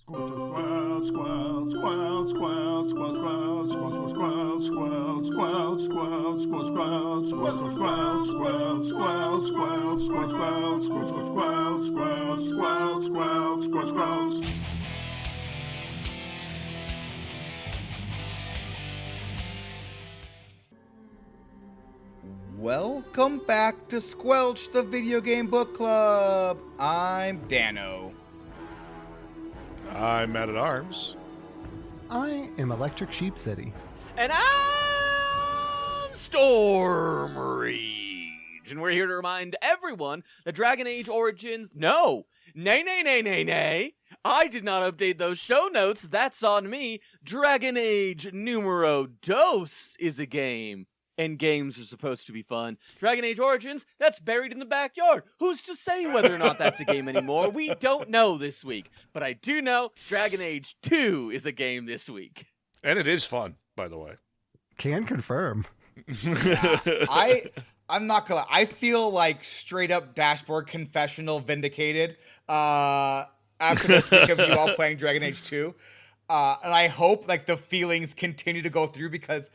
Welcome back to Squelch, the Video Game Book Club. I'm Dano. I'm Matt at Arms. I am Electric Sheep City. And I'm Storm Rage. And we're here to remind everyone that Dragon Age Origins... Nay. I did not update those show notes. That's on me. Dragon Age Numero Dos is a game. And games are supposed to be fun. Dragon Age Origins, that's buried in the backyard. Who's to say whether or not that's a game anymore? We don't know this week. But I do know Dragon Age 2 is a game this week. And it is fun, by the way. Can confirm. Yeah, I'm not gonna lie. I feel like straight up dashboard confessional vindicated after this week of you all playing Dragon Age 2. And I hope like the feelings continue to go through because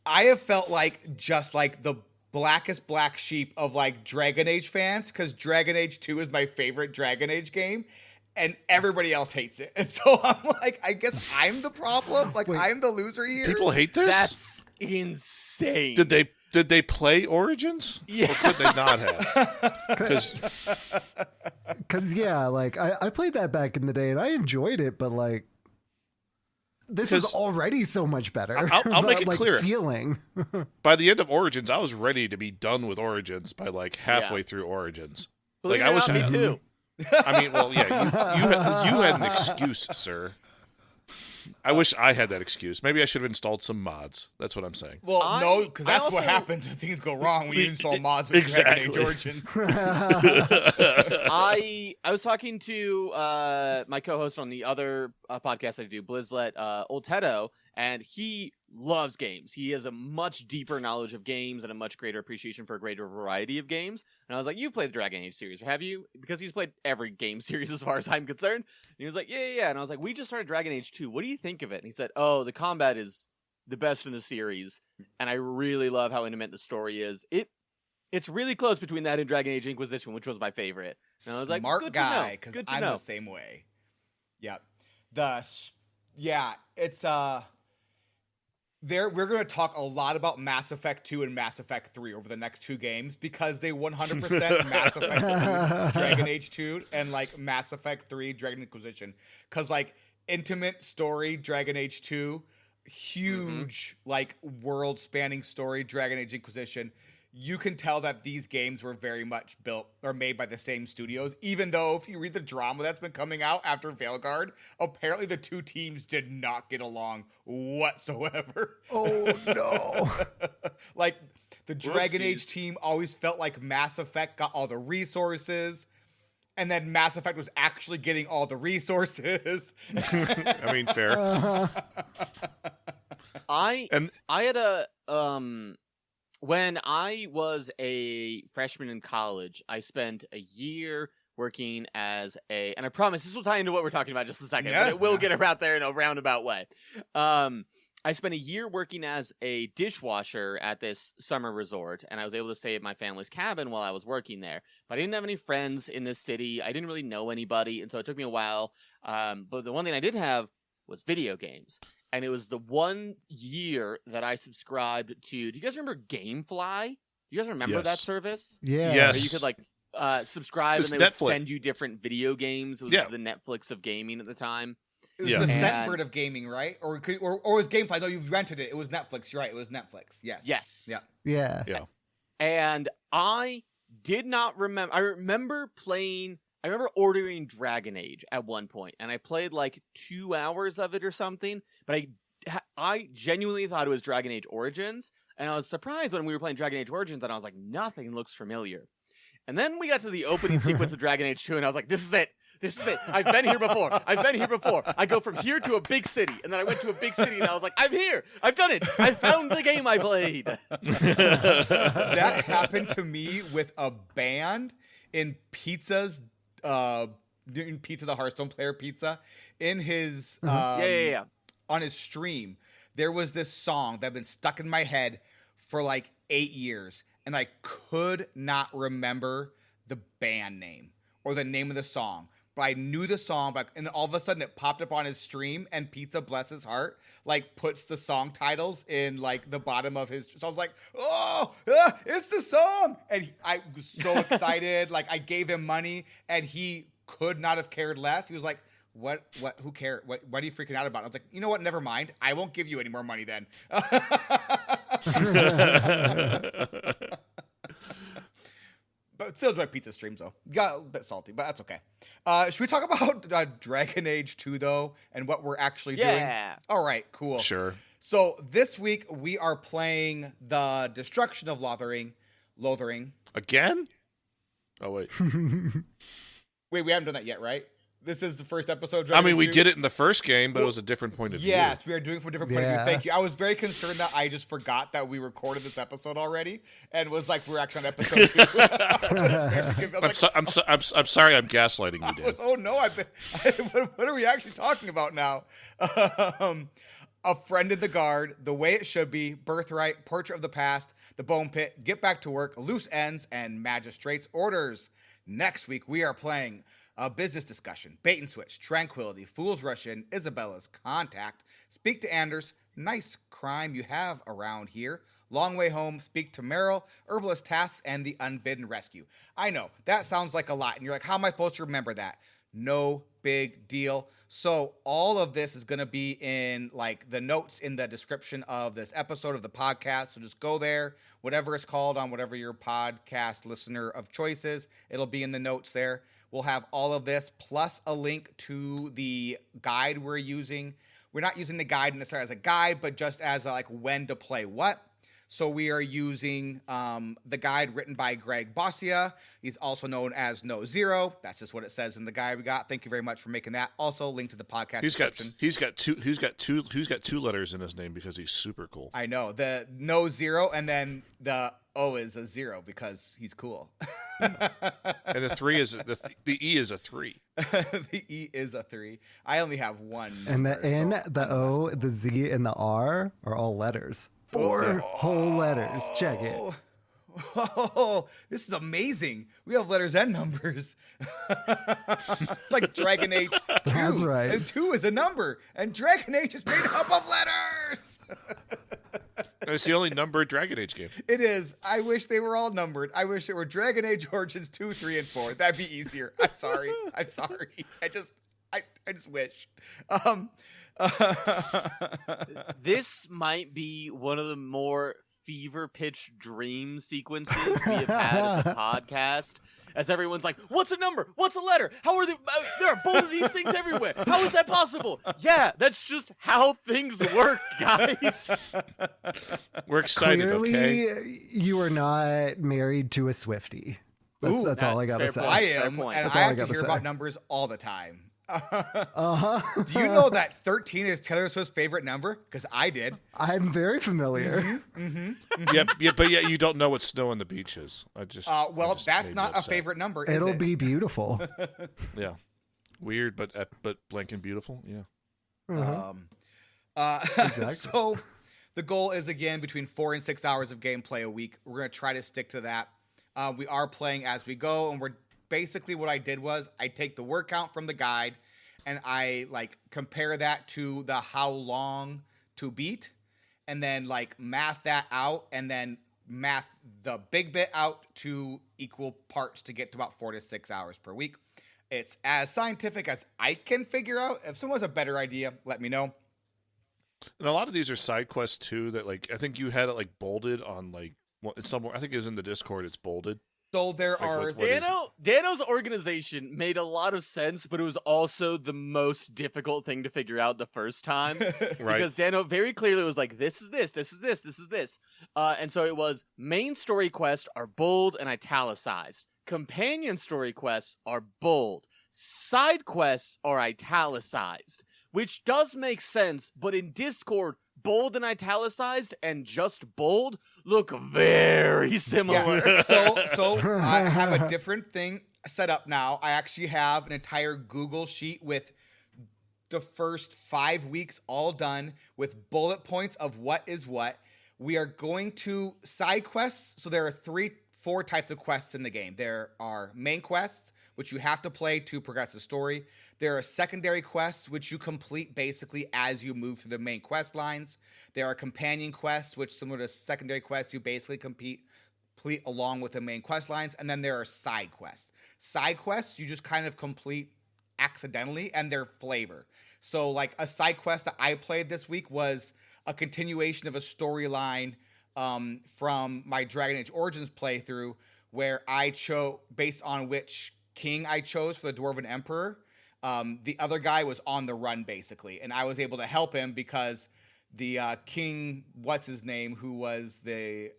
I have felt like just like the blackest black sheep of like Dragon Age fans because Dragon Age 2 is my favorite Dragon Age game and everybody else hates it. And so I'm like, I guess I'm the problem. Like Wait, I'm the loser here. People hate this? That's insane. Did they play Origins? Yeah. Or could they not have? Because, yeah, like, I played that back in the day, and I enjoyed it, but, like, this is already so much better. I'll make it like, clear. Feeling. By the end of Origins, I was ready to be done with Origins by like halfway through Origins. Believe like it or not, me too. I mean, well, yeah, you had an excuse, sir. I wish I had that excuse. Maybe I should have installed some mods. That's what I'm saying. Well, no, because that's also- what happens when things go wrong when you install mods with Dragon Age Origins. I was talking to my co-host on the other podcast I do, Blizzlet, Old Tedo, and he loves games. He has a much deeper knowledge of games and a much greater appreciation for a greater variety of games. And I was like, you've played the Dragon Age series, have you? Because he's played every game series as far as I'm concerned. And he was like, yeah. And I was like, we just started Dragon Age 2. What do you think of it? And he said, oh, the combat is the best in the series. And I really love how intimate the story is. It's really close between that and Dragon Age Inquisition, which was my favorite. And I was like, Smart good guy, to because know. I'm the same way. Yep. It's we're going to talk a lot about Mass Effect 2 and Mass Effect 3 over the next two games because they 100% Mass Effect 2 Dragon Age 2 and like Mass Effect 3 Dragon Inquisition. Because like intimate story Dragon Age 2, huge like world spanning story Dragon Age Inquisition. You can tell that these games were very much built or made by the same studios, even though if you read the drama that's been coming out after Veilguard, apparently the two teams did not get along whatsoever. Oh, no. Like, the Dragon Age team always felt like Mass Effect got all the resources, and then Mass Effect was actually getting all the resources. I mean, fair. I had a when I was a freshman in college, I spent a year working as and I promise this will tie into what we're talking about in just a second, but it will get around there in a roundabout way. I spent a year working as a dishwasher at this summer resort, and I was able to stay at my family's cabin while I was working there. But I didn't have any friends in this city. I didn't really know anybody, and so it took me a while. But the one thing I did have was video games. And it was the 1 year that I subscribed to. Do you guys remember GameFly? Do you guys remember that service? Yeah. Yes. Where you could like subscribe It's and they Netflix. would send you different video games. It was the Netflix of gaming at the time. It was the Scentbird of gaming, right? Or was GameFly? No, you rented it. It was Netflix. You're right. It was Netflix. Yes. Yes. Yeah. And I did not remember. I remember ordering Dragon Age at one point, and I played like 2 hours of it or something, but I genuinely thought it was Dragon Age Origins, and I was surprised when we were playing Dragon Age Origins, and I was like, nothing looks familiar. And then we got to the opening sequence of Dragon Age 2, and I was like, this is it. I've been here before. I go from here to a big city, and then I went to a big city, and I was like, I'm here. I've done it. I found the game I played. That happened to me with a band in Pizza's doing Pizza the Hearthstone player pizza, in his Yeah. on his stream, there was this song that had been stuck in my head for like 8 years, and I could not remember the band name or the name of the song. But I knew the song, and then all of a sudden it popped up on his stream, and Pizza, bless his heart, like puts the song titles in like the bottom of his. So I was like, it's the song, and I was so excited. Like I gave him money, and he could not have cared less. He was like, "What? Who cares? What are you freaking out about?" I was like, "You know what? Never mind. I won't give you any more money then." But still enjoy pizza streams, though. Got a bit salty, but that's okay. Should we talk about Dragon Age 2, though, and what we're actually doing? Yeah. All right, cool. Sure. So this week, we are playing the Destruction of Lothering. Again? Oh, wait. Wait, we haven't done that yet, right? This is the first episode. I mean, we did it in the first game, but it was a different point of view. Yes, we are doing it from a different point of view. Yeah. Thank you. I was very concerned that I just forgot that we recorded this episode already and was like, we're actually on episode 2. I'm sorry I'm gaslighting you, Dan. Oh, no. What are we actually talking about now? A Friend in the Guard, The Way It Should Be, Birthright, Portrait of the Past, The Bone Pit, Get Back to Work, Loose Ends, and Magistrate's Orders. Next week, we are playing a business discussion, Bait and Switch, Tranquility, Fool's Rush In, Isabela's Contact, Speak to Anders, Nice Crime You Have Around Here, Long Way Home, Speak to Meryl, Herbalist Tasks, and the Unbidden Rescue. I know, that sounds like a lot, and you're like, how am I supposed to remember that? No big deal. So all of this is going to be in like the notes in the description of this episode of the podcast. So just go there, whatever it's called on whatever your podcast listener of choice is. It'll be in the notes there. We'll have all of this plus a link to the guide we're using. We're not using the guide necessarily as a guide, but just as a, like when to play what. So we are using the guide written by Greg Bossia. He's also known as No Zero. That's just what it says in the guide we got. Thank you very much for making that. Also, link to the podcast description. He's got two letters in his name because he's super cool. I know, the No Zero, and then the O is a 0 because he's cool. And the 3 is the E is a 3. The E is a 3. I only have one. And the number, N, so the O, the Z, and the R are all letters. 4 whole letters. Check it. Oh, this is amazing. We have letters and numbers. It's like Dragon Age 2. That's right. And 2 is a number. And Dragon Age is made up of letters. And it's the only numbered Dragon Age game. It is. I wish they were all numbered. I wish it were Dragon Age Origins 2, 3, and 4. That'd be easier. I'm sorry. I just wish. This might be one of the more fever pitch dream sequences we have had as a podcast, as everyone's like, what's a number? What's a letter? How are they? There are both of these things everywhere. How is that possible? Yeah, that's just how things work, guys. We're excited, Clearly, okay? you are not married to a Swiftie. That's all I gotta fair say. point. I am, point. and That's I all I have to gotta hear say. about numbers all the time. Uh-huh. Do you know that 13 is Taylor Swift's favorite number? Because I did. I'm very familiar. But yet you don't know what snow on the beach is. Well, that's made not me a upset. favorite number, is It'll it? be beautiful. Yeah, weird, but blank and beautiful. Yeah. Exactly. So the goal is, again, between 4 and 6 hours of gameplay a week. We're going to try to stick to that. We are playing as we go, and we're basically what I did was I take the word count from the guide and I like compare that to the how long to beat, and then like math that out, and then math the big bit out to equal parts to get to about 4 to 6 hours per week. It's as scientific as I can figure out. If someone has a better idea, let me know. And a lot of these are side quests too. That like I think you had it like bolded on like it's somewhere. I think it was in the Discord. It's bolded. So there are what is- Dano's organization made a lot of sense, but it was also the most difficult thing to figure out the first time. Right. Because Dano very clearly was like, this is this, this is this, this is this. And so it was main story quests are bold and italicized. Companion story quests are bold. Side quests are italicized, which does make sense, but in Discord, bold and italicized and just bold look very similar. Yeah. So I have a different thing set up now. I actually have an entire Google sheet with the first 5 weeks all done with bullet points of what is what. We are going to side quests. So there are 4 types of quests in the game. There are main quests, which you have to play to progress the story. There are secondary quests, which you complete basically as you move through the main quest lines. There are companion quests, which similar to secondary quests, you basically complete along with the main quest lines. And then there are side quests. Side quests, you just kind of complete accidentally, and they're flavor. So like a side quest that I played this week was a continuation of a storyline from my Dragon Age Origins playthrough, where I chose based on which king I chose for the Dwarven Emperor. The other guy was on the run basically, and I was able to help him because the king, what's his name, who was the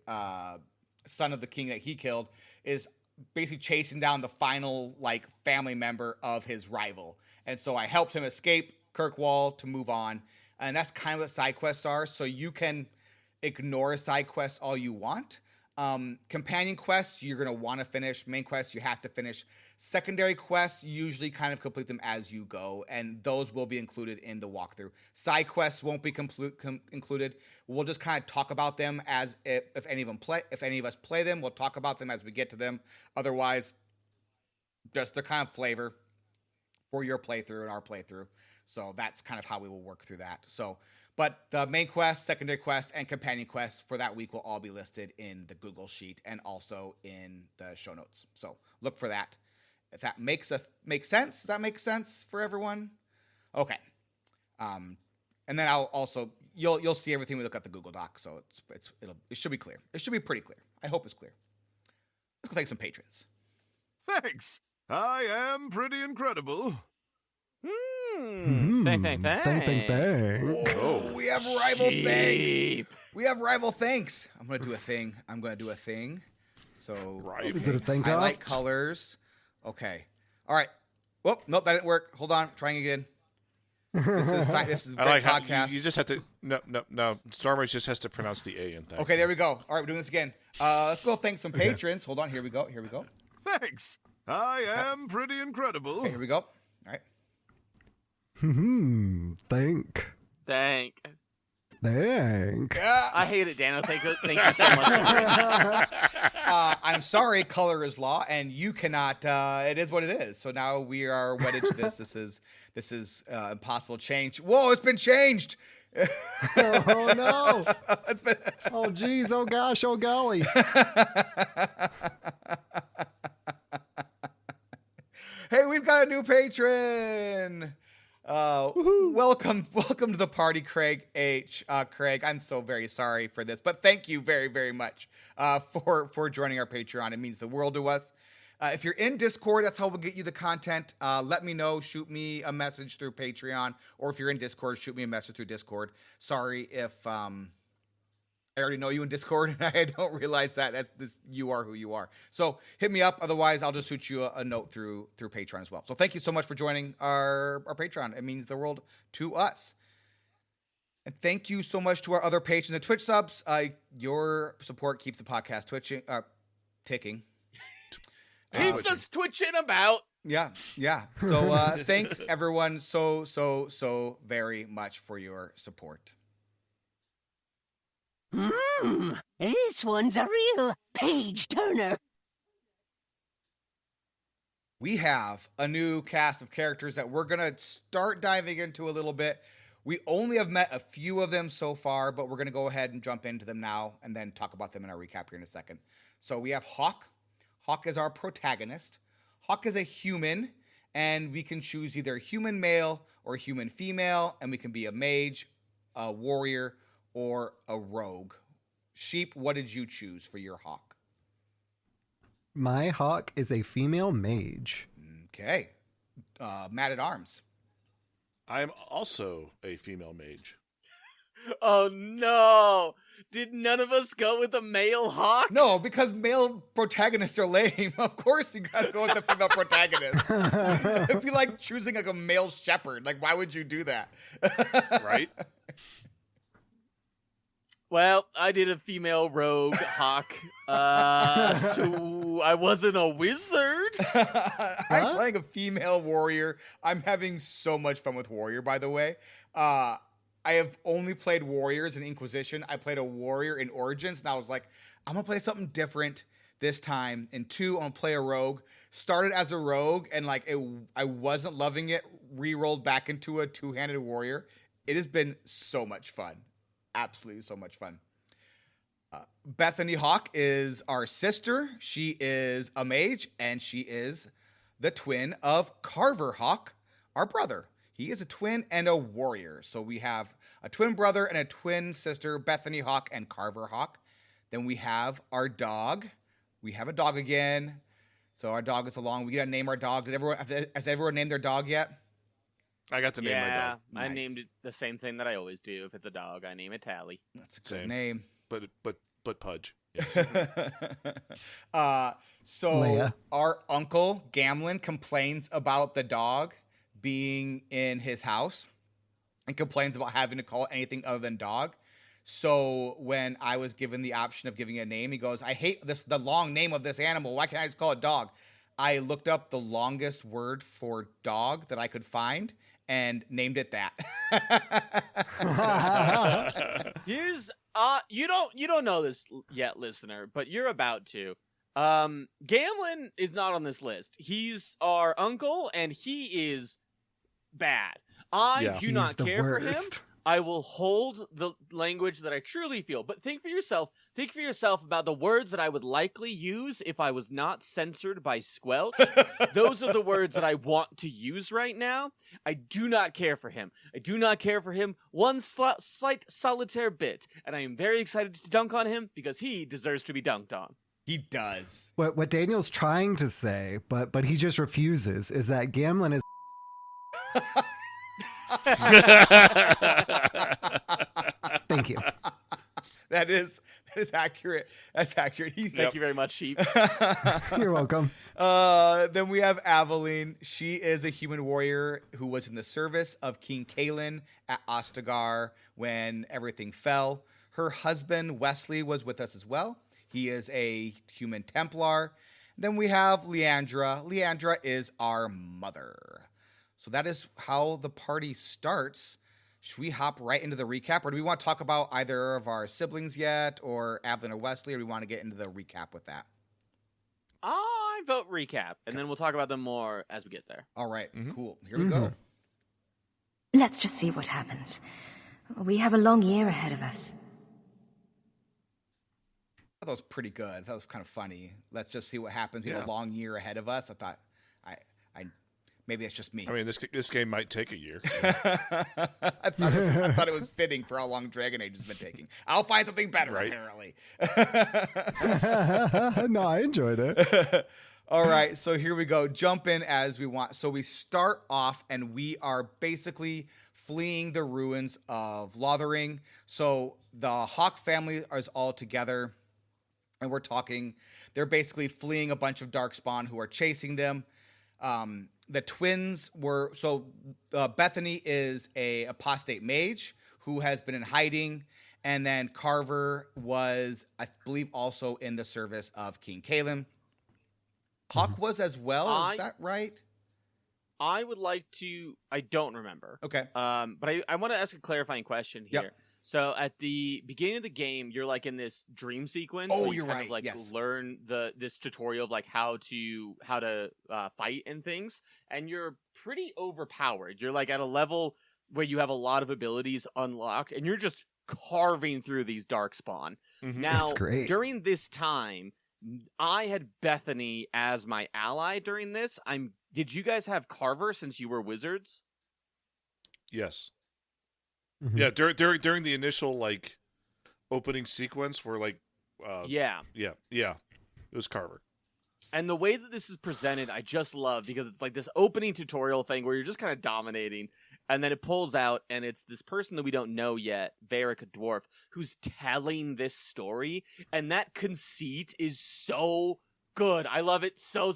son of the king that he killed, is basically chasing down the final like family member of his rival. And so I helped him escape Kirkwall to move on. And that's kind of what side quests are. So you can ignore side quests all you want. Companion quests, you're going to want to finish. Main quests, you have to finish. Secondary quests, you usually kind of complete them as you go, and those will be included in the walkthrough. Side quests won't be included. We'll just kind of talk about them as if any of us play them. We'll talk about them as we get to them. Otherwise, just they're kind of flavor for your playthrough and our playthrough. So that's kind of how we will work through that. So, but the main quest, secondary quest, and companion quests for that week will all be listed in the Google Sheet and also in the show notes. So look for that. If that makes sense, does that make sense for everyone? Okay. And then I'll also you'll see everything we look at the Google Doc. So it should be clear. It should be pretty clear. I hope it's clear. Let's go thank some patrons. Thanks. I am pretty incredible. Thank. Oh, we have rival thanks. We have rival thanks. I'm gonna do a thing. So Is it a thing? highlight colors. Okay. All right. Whoop. Nope, that didn't work. Hold on. Trying again. This is a I great like how podcast. you just have to no. Stormer just has to pronounce the A in thank. Okay, there we go. All right, we're doing this again. Let's go thank some patrons. Hold on. Here we go. Thanks. I am pretty incredible. Okay, here we go. All right. Thank. I hate it, Dano. Thank you so much. I'm sorry, color is law, and you cannot. It is what it is. So now we are wedded to this. This is impossible change. Whoa, it's been changed. Oh no! It's been. Oh geez! Oh gosh! Oh golly! Hey, we've got a new patron. Welcome to the party, Craig H. Craig, I'm so very sorry for this, but thank you very, very much for joining our Patreon. It means the world to us. If you're in Discord, that's how we'll get you the content. Let me know. Shoot me a message through Patreon, or if you're in Discord, shoot me a message through Discord. Sorry if I already know you in Discord, and I don't realize that you are who you are. So hit me up. Otherwise, I'll just shoot you a note through Patreon as well. So thank you so much for joining our Patreon. It means the world to us. And thank you so much to our other patrons and Twitch subs. Your support keeps the podcast ticking. Keeps us twitching about. Yeah. So thanks everyone so very much for your support. This one's a real page turner. We have a new cast of characters that we're going to start diving into a little bit. We only have met a few of them so far, but we're going to go ahead and jump into them now and then talk about them in our recap here in a second. So we have Hawk. Hawk is our protagonist. Hawk is a human, and we can choose either human male or human female, and we can be a mage, a warrior, or a rogue. Sheep, what did you choose for your Hawk? My Hawk is a female mage. Okay. Mad at Arms. I am also a female mage. Oh no! Did none of us go with a male Hawk? No, because male protagonists are lame. Of course you gotta go with the female protagonist. It'd be like choosing like a male shepherd. Like, why would you do that? Right? Well, I did a female rogue hawk, so I wasn't a wizard. I'm playing a female warrior. I'm having so much fun with warrior, by the way. I have only played warriors in Inquisition. I played a warrior in Origins, and I was like, I'm going to play something different this time. In 2, I'm going to play a rogue. Started as a rogue, and I wasn't loving it. Rerolled back into a 2-handed warrior. It has been so much fun. Absolutely so much fun. Bethany Hawk is our sister. She is a mage, and she is the twin of Carver Hawk, our brother. He is a twin and a warrior. So we have a twin brother and a twin sister, Bethany Hawk and Carver Hawk. Then we have our dog. We have a dog again. So our dog is along. We got to name our dog. Has everyone named their dog yet? I got to name my dog. I Nice. named it the same thing that I always do. If it's a dog, I name it Tally. That's a good Same. name. But Pudge. Yeah. So Leia. our uncle Gamlin complains about the dog being in his house and complains about having to call it anything other than dog. So when I was given the option of giving it a name, he goes, I hate the long name of this animal. Why can't I just call it dog? I looked up the longest word for dog that I could find and named it that. Here's you don't know this yet, listener, but you're about to. Gamlin is not on this list. He's our uncle, and he is bad. I Yeah. do not He's the care for him. worst. I will hold the language that I truly feel. But think for yourself. Think for yourself about the words that I would likely use if I was not censored by Squelch. Those are the words that I want to use right now. I do not care for him. I do not care for him one slight solitaire bit. And I am very excited to dunk on him because he deserves to be dunked on. He does. What Daniel's trying to say, but he just refuses, is that Gamlin is thank you. That is accurate. That's accurate. Thank you very much, Sheep. You're welcome. Then we have Aveline. She is a human warrior who was in the service of King Kaelin at Ostagar when everything fell. Her husband, Wesley, was with us as well. He is a human Templar. Then we have Leandra. Leandra is our mother. So that is how the party starts. Should we hop right into the recap, or do we want to talk about either of our siblings yet, or Aveline or Wesley, or do we want to get into the recap with that? I vote recap, and then we'll talk about them more as we get there. All right, cool. Here we go. Let's just see what happens. We have a long year ahead of us. That was pretty good. That was kind of funny. Let's just see what happens. We have Yeah. a long year ahead of us. I thought, I maybe it's just me. I mean, this game might take a year. I thought it was fitting for how long Dragon Age has been taking. I'll find something better, Right. apparently. No, I enjoyed it. All right, so here we go. Jump in as we want. So we start off, and we are basically fleeing the ruins of Lothering. So the Hawk family is all together, and we're talking. They're basically fleeing a bunch of Darkspawn who are chasing them. The twins were Bethany is a apostate mage who has been in hiding, and then Carver was, I believe, also in the service of King Kaelin. Hawk was as well. Is that right? I would like to. I don't remember. Okay. But I want to ask a clarifying question here. Yep. So at the beginning of the game, you're like in this dream sequence. Oh, where you you're kind right, Of like yes. learn this tutorial of like how to fight and things, and you're pretty overpowered. You're like at a level where you have a lot of abilities unlocked, and you're just carving through these Darkspawn. Now, It's great. during this time, I had Bethany as my ally during this. Did you guys have Carver since you were wizards? Yes. Mhm. Yeah. During the initial like opening sequence, where like Yeah. it was Carver. And the way that this is presented, I just love because it's like this opening tutorial thing where you're just kind of dominating, and then it pulls out, and it's this person that we don't know yet, Varric, a dwarf, who's telling this story, and that conceit is so good. I love it so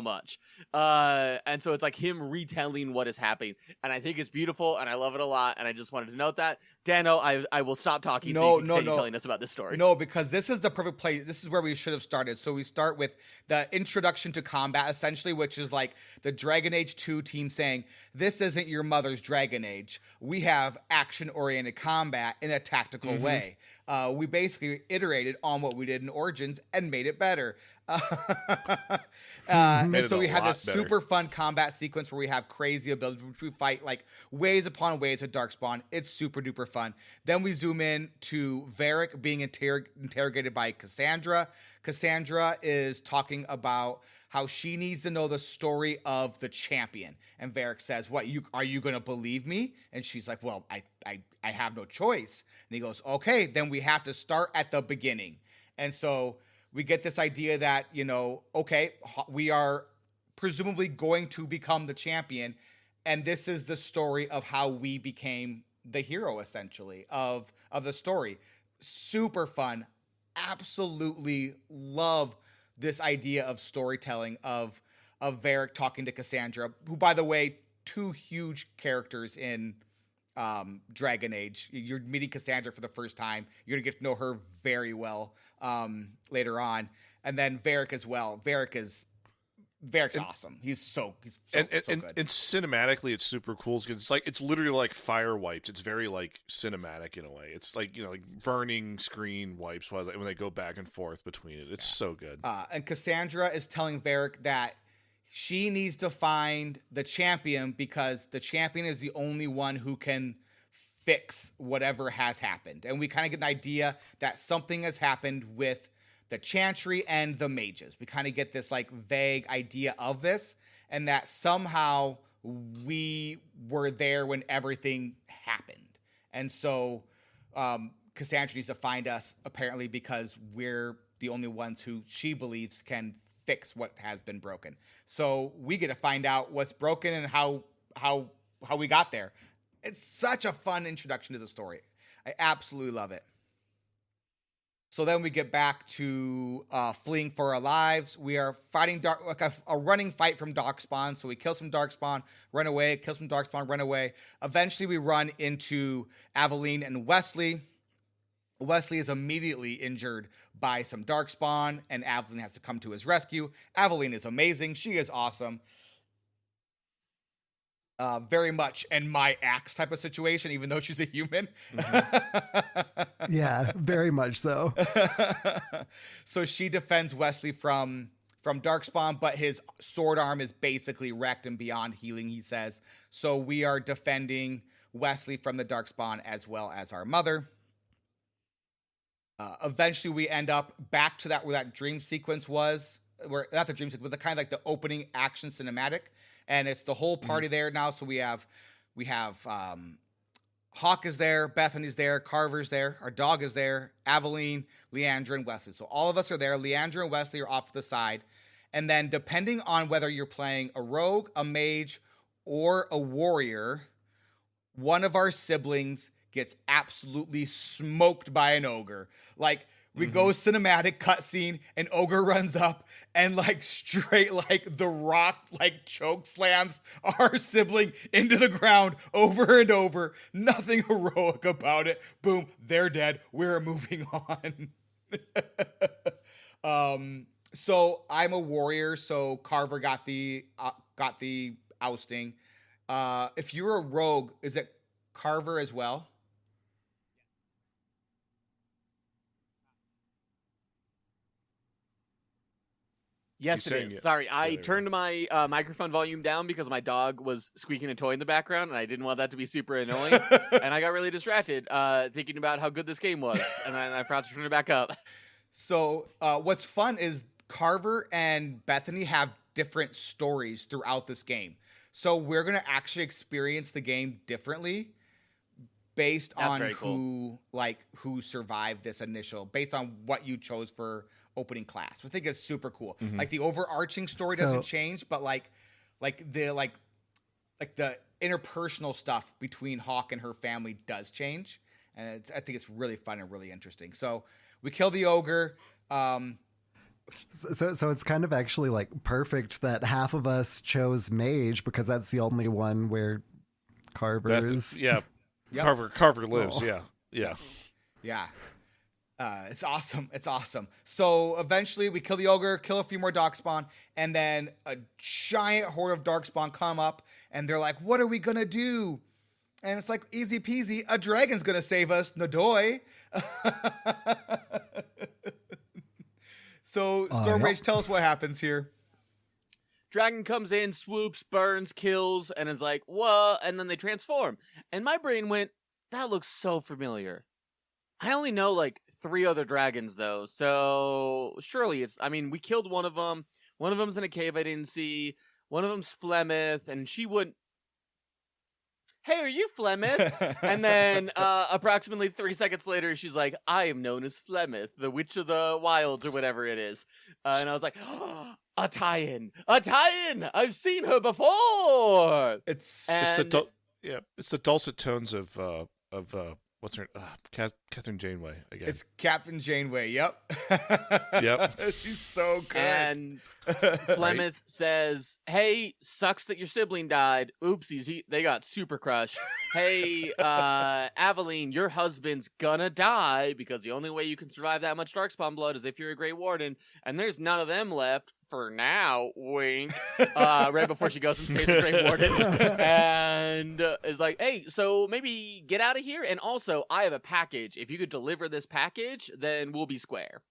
much. And so it's like him retelling what is happening, and I think it's beautiful, and I love it a lot. And I just wanted to note that. Dano, I will stop talking. So you can continue telling us about this story. No, because this is the perfect place. This is where we should have started. So we start with the introduction to combat, essentially, which is like the Dragon Age 2 team saying, "This isn't your mother's Dragon Age. We have action-oriented combat in a tactical way." We basically iterated on what we did in Origins and made it better. And so we have this super fun combat sequence where we have crazy abilities, which we fight like waves upon waves with Darkspawn. It's super duper fun. Then we zoom in to Varric being interrogated by Cassandra. Cassandra is talking about how she needs to know the story of the champion. And Varric says, are you going to believe me? And she's like, well, I have no choice. And he goes, okay, then we have to start at the beginning. And so we get this idea that, okay, we are presumably going to become the champion. And this is the story of how we became the hero, essentially, of the story. Super fun. Absolutely love this idea of storytelling of Varric talking to Cassandra, who, by the way, two huge characters in Dragon Age. You're meeting Cassandra for the first time. You're gonna get to know her very well later on, and then Varric as well. Varric's awesome. He's so good. And cinematically, it's super cool because it's literally like fire wipes. It's very like cinematic in a way. It's like like burning screen wipes when they go back and forth between it. It's so good. And Cassandra is telling Varric that she needs to find the champion because the champion is the only one who can fix whatever has happened. And we kind of get an idea that something has happened with the Chantry and the mages. We kind of get this like vague idea of this, and that somehow we were there when everything happened. And so Cassandra needs to find us, apparently, because we're the only ones who she believes can fix what has been broken. So we get to find out what's broken and how we got there. It's such a fun introduction to the story. I absolutely love it. So then we get back to fleeing for our lives. We are fighting a running fight from Darkspawn. So we kill some Darkspawn, run away, kill some Darkspawn, run away. Eventually we run into Aveline and Wesley. Wesley is immediately injured by some Darkspawn, and Aveline has to come to his rescue. Aveline is amazing. She is awesome. Very much in my axe type of situation, even though she's a human. Yeah, very much so. So she defends Wesley from Darkspawn, but his sword arm is basically wrecked and beyond healing, he says. So we are defending Wesley from the Darkspawn as well as our mother. Eventually we end up back to where that dream sequence was, where not the dream sequence, but the kind of like the opening action cinematic. And it's the whole party there now. So we have Hawk is there, Bethany's there, Carver's there, our dog is there, Aveline, Leandra, and Wesley. So all of us are there. Leandra and Wesley are off to the side. And then depending on whether you're playing a rogue, a mage, or a warrior, one of our siblings gets absolutely smoked by an ogre. Like, we go cinematic cutscene, and ogre runs up and like straight like the Rock like choke slams our sibling into the ground over and over. Nothing heroic about it. Boom, they're dead. We're moving on. So I'm a warrior. So Carver got the ousting. If you're a rogue, is it Carver as well? Yes, it is. Sorry, I turned my microphone volume down because my dog was squeaking a toy in the background, and I didn't want that to be super annoying. And I got really distracted thinking about how good this game was, and I forgot to turn it back up. So what's fun is Carver and Bethany have different stories throughout this game. So we're going to actually experience the game differently based on who survived this initial, based on what you chose for opening class. I think it's super cool. Like the overarching story doesn't change, but like the interpersonal stuff between Hawk and her family does change, and I think it's really fun and really interesting. So we kill the ogre. So it's kind of actually like perfect that half of us chose mage because that's the only one where Carver's. Yep. Carver lives. Oh. Yeah. Yeah. It's awesome. It's awesome. So eventually we kill the ogre, kill a few more darkspawn, and then a giant horde of darkspawn come up, and they're like, what are we going to do? And it's like, easy peasy, a dragon's going to save us, Nadoy. So Storm Rage, tell us what happens here. Dragon comes in, swoops, burns, kills, and is like, what? And then they transform. And my brain went, that looks so familiar. I only know like 3 other dragons though, so surely it's, I mean, we killed one of them. One of them's in a cave I didn't see. One of them's Flemeth, and she wouldn't, hey, are you Flemeth? And then approximately 3 seconds later, she's like, I am known as Flemeth, the Witch of the Wilds, or whatever it is. And I was like, oh, a tie-in! A tie-in! I've seen her before! It's the dulcet tones of what's her Catherine Janeway again. It's Captain Janeway. Yep. Yep. She's so good. And Flemeth says, hey, sucks that your sibling died. Oopsies, they got super crushed. Hey, Aveline, your husband's gonna die because the only way you can survive that much Darkspawn blood is if you're a Grey Warden, and there's none of them left. For now, wink, right before she goes and saves the Grey Warden, and is like, hey, so maybe get out of here, and also, I have a package. If you could deliver this package, then we'll be square.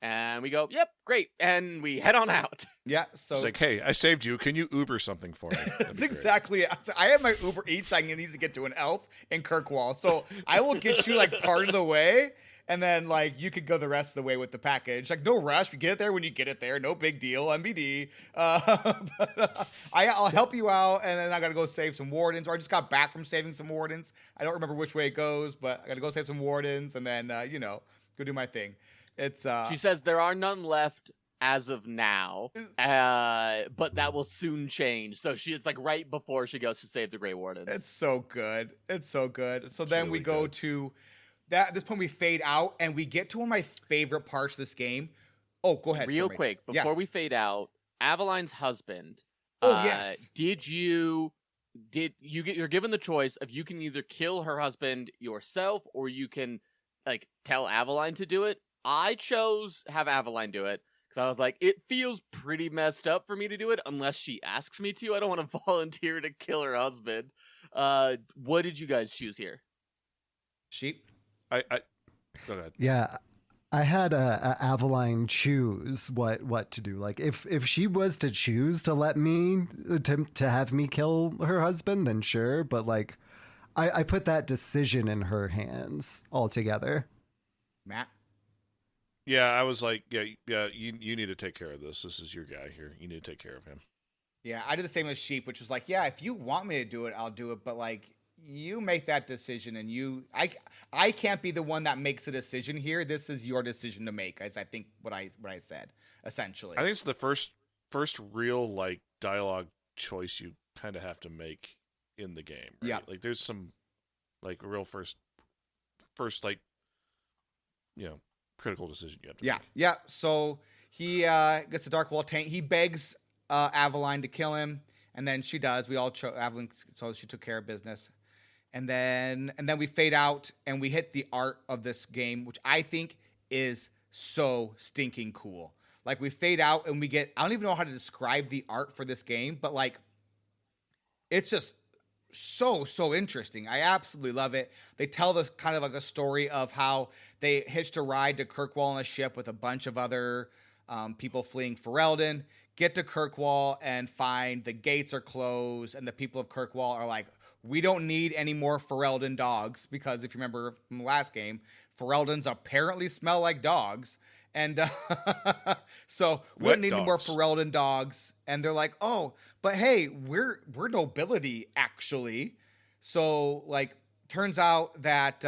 And we go, yep, great, and we head on out. Yeah, so... It's like, hey, I saved you. Can you Uber something for me? That's exactly it. I have my Uber Eats. I need to get to an elf in Kirkwall, so I will get you, like, part of the way, and then, like, you could go the rest of the way with the package. Like, no rush. We get it there when you get it there. No big deal. MBD. I'll help you out, and then I got to go save some wardens. Or I just got back from saving some wardens. I don't remember which way it goes, but I got to go save some wardens, and then, go do my thing. It's She says there are none left as of now, but that will soon change. So it's like right before she goes to save the Grey Wardens. It's so good. It's so good. So then really we go good. to... At this point, we fade out, and we get to one of my favorite parts of this game. Oh, go ahead. Real Storm Rage. quick, before we fade out, Aveline's husband. Oh, yes. You're given the choice of you can either kill her husband yourself, or you can like tell Aveline to do it. I chose have Aveline do it because I was like, it feels pretty messed up for me to do it unless she asks me to. I don't want to volunteer to kill her husband. What did you guys choose here? Sheep. I go ahead. Yeah, I had Aveline choose what to do. Like if she was to choose to let me attempt to have me kill her husband, then sure. But like, I put that decision in her hands altogether. Matt. Yeah, I was like, yeah. You need to take care of this. This is your guy here. You need to take care of him. Yeah, I did the same as Sheep, which was like, yeah, if you want me to do it, I'll do it. But like, you make that decision, and I can't be the one that makes a decision here. This is your decision to make. As I think what I said essentially. I think it's the first real like dialogue choice you kind of have to make in the game. Right? Yeah, like there's some like real first like critical decision you have to make. Yeah. So he gets the Dark Wall tank. He begs Aveline to kill him, and then she does. We all Aveline, so she took care of business. And then we fade out, and we hit the art of this game, which I think is so stinking cool. Like, we fade out, and we get... I don't even know how to describe the art for this game, but, like, it's just so interesting. I absolutely love it. They tell this kind of like a story of how they hitched a ride to Kirkwall on a ship with a bunch of other people fleeing Ferelden, get to Kirkwall, and find the gates are closed, and the people of Kirkwall are like... We don't need any more Ferelden dogs because if you remember from the last game, Fereldens apparently smell like dogs. And so we don't need any more Ferelden dogs. And they're like, oh, but hey, we're nobility actually. So like, turns out that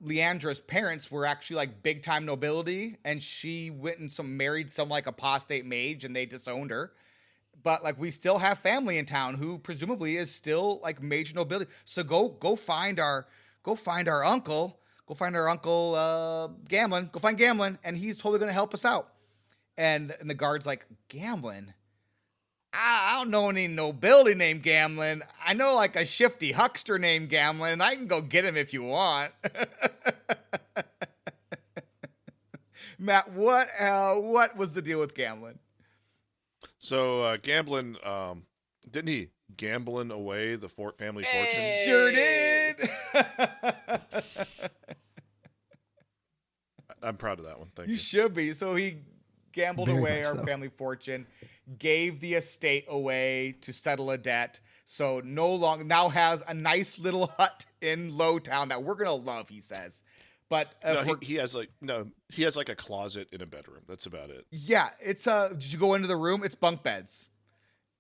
Leandra's parents were actually like big time nobility, and she went and married some like apostate mage, and they disowned her. But like, we still have family in town who presumably is still like major nobility. So go find our uncle. Go find our uncle Gamlin. Go find Gamlin, and he's totally going to help us out. And the guard's like, Gamblin? I don't know any nobility named Gamblin. I know like a shifty huckster named Gamblin, and I can go get him if you want. Matt, what was the deal with Gamblin? So Gamblin, didn't he gamblin away the family fortune? Sure did. I'm proud of that one. Thank You you. should be. So he gambled Very away much our so. family fortune, gave the estate away to settle a debt. So now has a nice little hut in Lowtown that we're gonna love. He says, but No, he has like a closet in a bedroom. That's about it. yeah, it's Did you go into the room? It's bunk beds.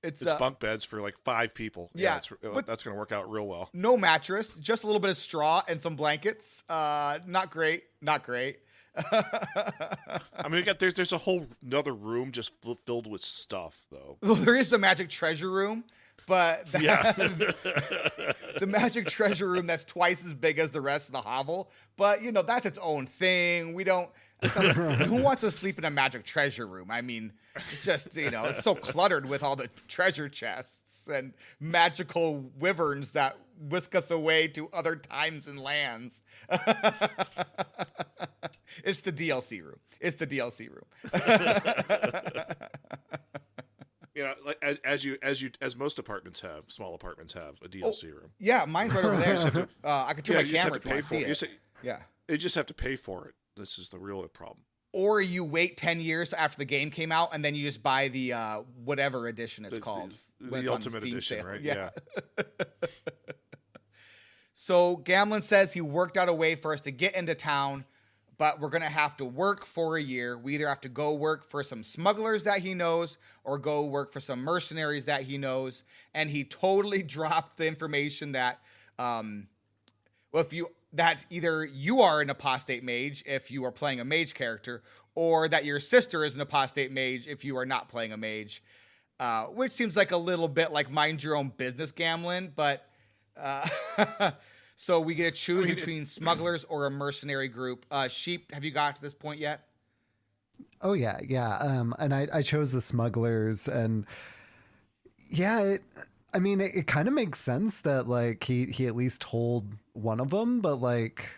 It's bunk beds for like 5 people. Yeah, that's going to work out real well. no mattress, just a little bit of straw and some blankets. Not great. Not great. I mean, there's a whole another room just filled with stuff, though. Well, there is the magic treasure room, but Yeah. the magic treasure room that's twice as big as the rest of the hovel. But that's its own thing. Who wants to sleep in a magic treasure room? I mean, it's just it's so cluttered with all the treasure chests and magical wyverns that whisk us away to other times and lands. It's the DLC room. It's the DLC room. Like as most apartments have, small apartments have a DLC room. Yeah, mine's right over there. I could turn my you just have camera to if you pay want for to it. see it. Yeah. You just have to pay for it. This is the real problem. Or you wait 10 years after the game came out, and then you just buy the whatever edition it's called. when it's The on Ultimate Steam Edition, sale. right? Yeah. So Gamblin says he worked out a way for us to get into town, but we're going to have to work for a year. We either have to go work for some smugglers that he knows or go work for some mercenaries that he knows. And he totally dropped the information that, that either you are an apostate mage if you are playing a mage character, or that your sister is an apostate mage if you are not playing a mage, which seems like a little bit like mind your own business, Gamblin, but so we get to choose between smugglers or a mercenary group. Sheep, have you got to this point yet? Oh yeah. And I chose the smugglers, and yeah, it kind of makes sense that like he at least told one of them, but like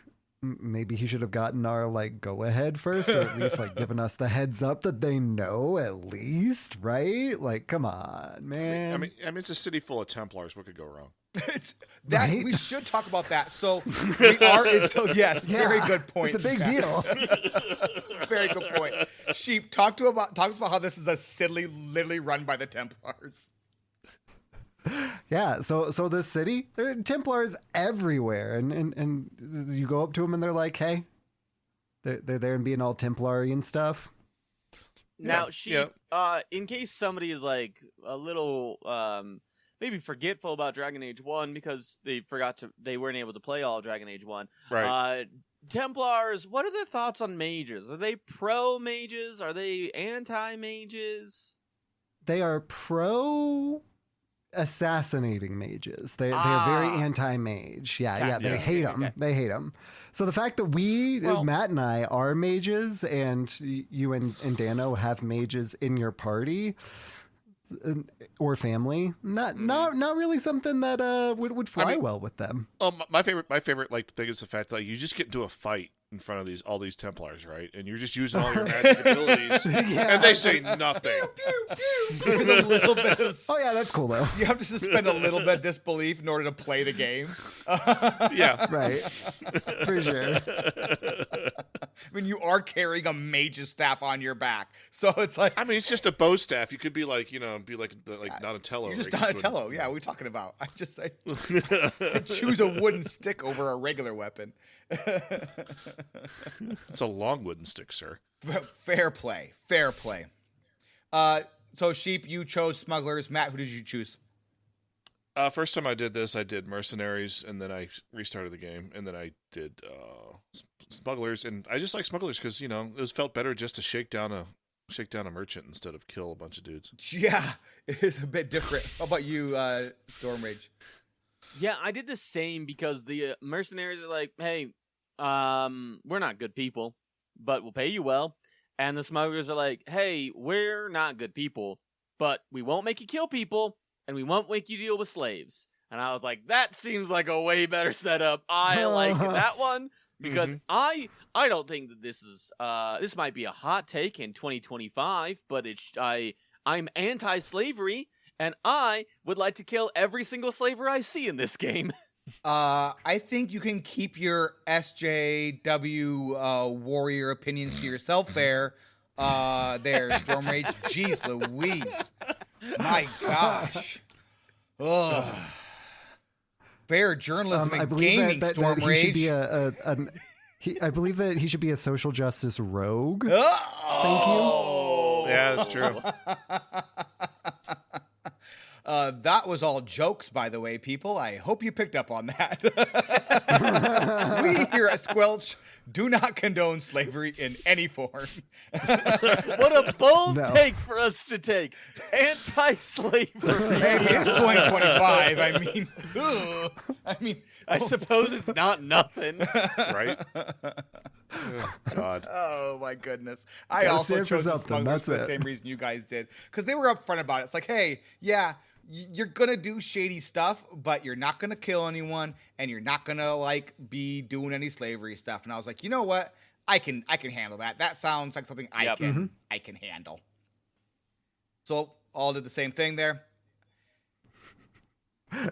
maybe he should have gotten our like go ahead first, or at least like given us the heads up that they know at least, right? Like, come on, man. I mean, it's a city full of Templars. What could go wrong? Right? We should talk about that. So we are until yes, very good point. It's a big deal. Very good point. Sheep, talk to us about how this is a city literally run by the Templars. Yeah, so this city, there are Templars everywhere, and you go up to them and they're like, hey, they're there and being all Templary and stuff. Now, Yeah. In case somebody is like a little maybe forgetful about Dragon Age 1 because they weren't able to play all Dragon Age 1. Right. Templars, what are their thoughts on mages? Are they pro mages? Are they anti mages? They are pro assassinating mages. They are very anti-mage. Yeah, they hate them. Okay. They hate them. So the fact that Matt and I are mages, and you and Dano have mages in your party or family, not really something that would fly well with them. Oh, my favorite like thing is the fact that you just get into a fight in front of all these Templars, right? And you're just using all your magic abilities, and they say nothing. With a little bit of, Oh yeah, that's cool though. you have to suspend a little bit of disbelief in order to play the game. Yeah. Right. For sure. I mean, you are carrying a mage's staff on your back, so it's like I mean, it's just a bow staff. You could be like, Donatello. you're just right? Donatello. Yeah, what are we talking about? I choose a wooden stick over a regular weapon. It's a long wooden stick, sir. Fair play. So Sheep, you chose smugglers. Matt, who did you choose? First time I did this, I did mercenaries, and then I restarted the game, and then I did smugglers, and I just like smugglers because it felt better just to shake down a merchant instead of kill a bunch of dudes. Yeah, it is a bit different. How about you, Storm Rage? Yeah, I did the same because the mercenaries are like, hey, we're not good people, but we'll pay you well. And the smugglers are like, hey, we're not good people, but we won't make you kill people, and we won't make you deal with slaves. And I was like, that seems like a way better setup. I like that one because I don't think that this is this might be a hot take in 2025, but I'm anti-slavery, and I would like to kill every single slaver I see in this game. I think you can keep your SJW warrior opinions to yourself there. Storm Rage. Jeez Louise. My gosh. Ugh. Fair journalism and gaming, Storm Rage. Should be I believe that he should be a social justice rogue. Oh! Thank you. Yeah, that's true. That was all jokes, by the way, people. I hope you picked up on that. We here at Squelch do not condone slavery in any form. What a bold take for us to take. Anti-slavery. Maybe it's 2025. I mean, I suppose it's not nothing. Right? Oh, God. Oh my goodness. I also chose the smugglers for the same reason you guys did. Because they were upfront about it. It's like, hey, yeah, you're gonna do shady stuff, but you're not gonna kill anyone, and you're not gonna like be doing any slavery stuff. And I was like, you know what? I can handle that. That sounds like something I can handle. So all did the same thing there.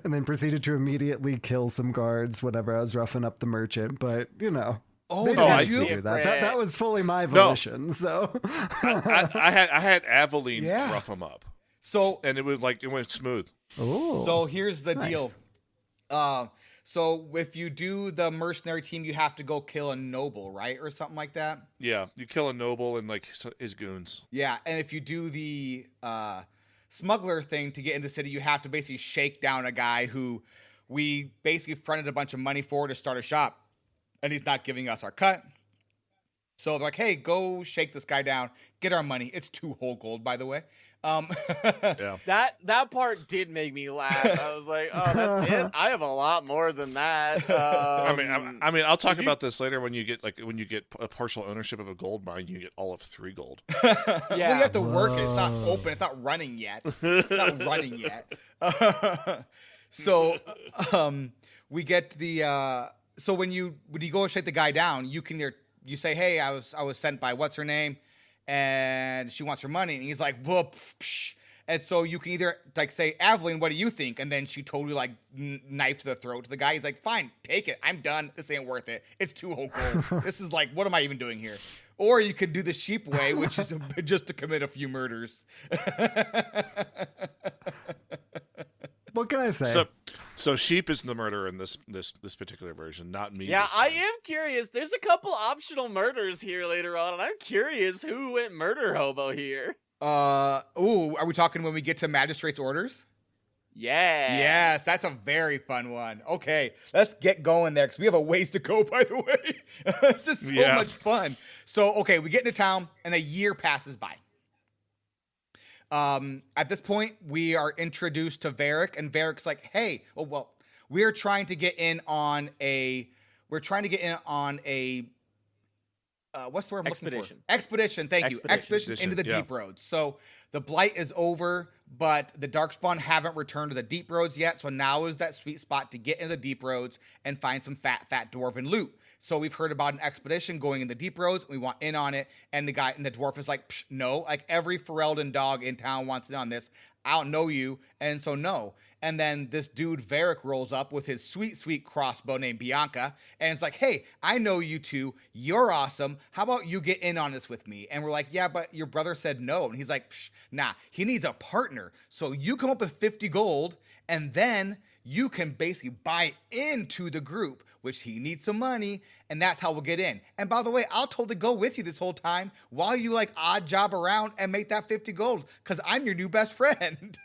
And then proceeded to immediately kill some guards whenever I was roughing up the merchant. But I do that. That was fully my volition. No. So I had Aveline rough him up. So and it went smooth. Oh, so here's the deal. So if you do the mercenary team, you have to go kill a noble, right, or something like that. Yeah, you kill a noble and like his goons. Yeah, and if you do the smuggler thing to get into the city, you have to basically shake down a guy who we basically fronted a bunch of money for to start a shop, and he's not giving us our cut. So they're like, hey, go shake this guy down, get our money. It's 2 whole gold, by the way. Yeah. That part did make me laugh. I was like, oh, that's it. I have a lot more than that. I mean, I'll talk about this later when you get a partial ownership of a gold mine, you get all of 3 gold. Yeah, well, you have to work it. It's not open. It's not running yet. So, we get the so when you go shake the guy down, you you say, hey, I was sent by what's her name, and she wants her money, and he's like, whoop, psh. And so you can either like say, Aveline, what do you think? And then she totally like knifed the throat to the guy. He's like, fine, take it. I'm done. This ain't worth it. It's 2 whole gold. This is like, what am I even doing here? Or you can do the sheep way, which is just to commit a few murders. What can I say? So sheep is the murderer in this particular version, not me. Yeah, I am curious. There's a couple optional murders here later on, and I'm curious who went murder hobo here. Are we talking when we get to Magistrate's orders? Yeah. Yes, that's a very fun one. Okay, let's get going there because we have a ways to go, by the way. It's just so much fun. So, okay, we get into town, and a year passes by. At this point, we are introduced to Varric, and Varric's like, hey, we're trying to get in on a what's the word I'm looking for? Expedition. Thank you. Expedition into the Deep Roads. So the Blight is over, but the Darkspawn haven't returned to the Deep Roads yet. So now is that sweet spot to get into the Deep Roads and find some fat dwarven loot. So we've heard about an expedition going in the Deep Roads. We want in on it. And the dwarf is like, no. Like every Ferelden dog in town wants in on this. I don't know you. And so no. And then this dude Varric rolls up with his sweet, sweet crossbow named Bianca. And it's like, hey, I know you two. You're awesome. How about you get in on this with me? And we're like, yeah, but your brother said no. And he's like, nah, he needs a partner. So you come up with 50 gold, and then you can basically buy into the group, which he needs some money, and that's how we'll get in. And by the way, I'll totally go with you this whole time while you like odd job around and make that 50 gold, because I'm your new best friend.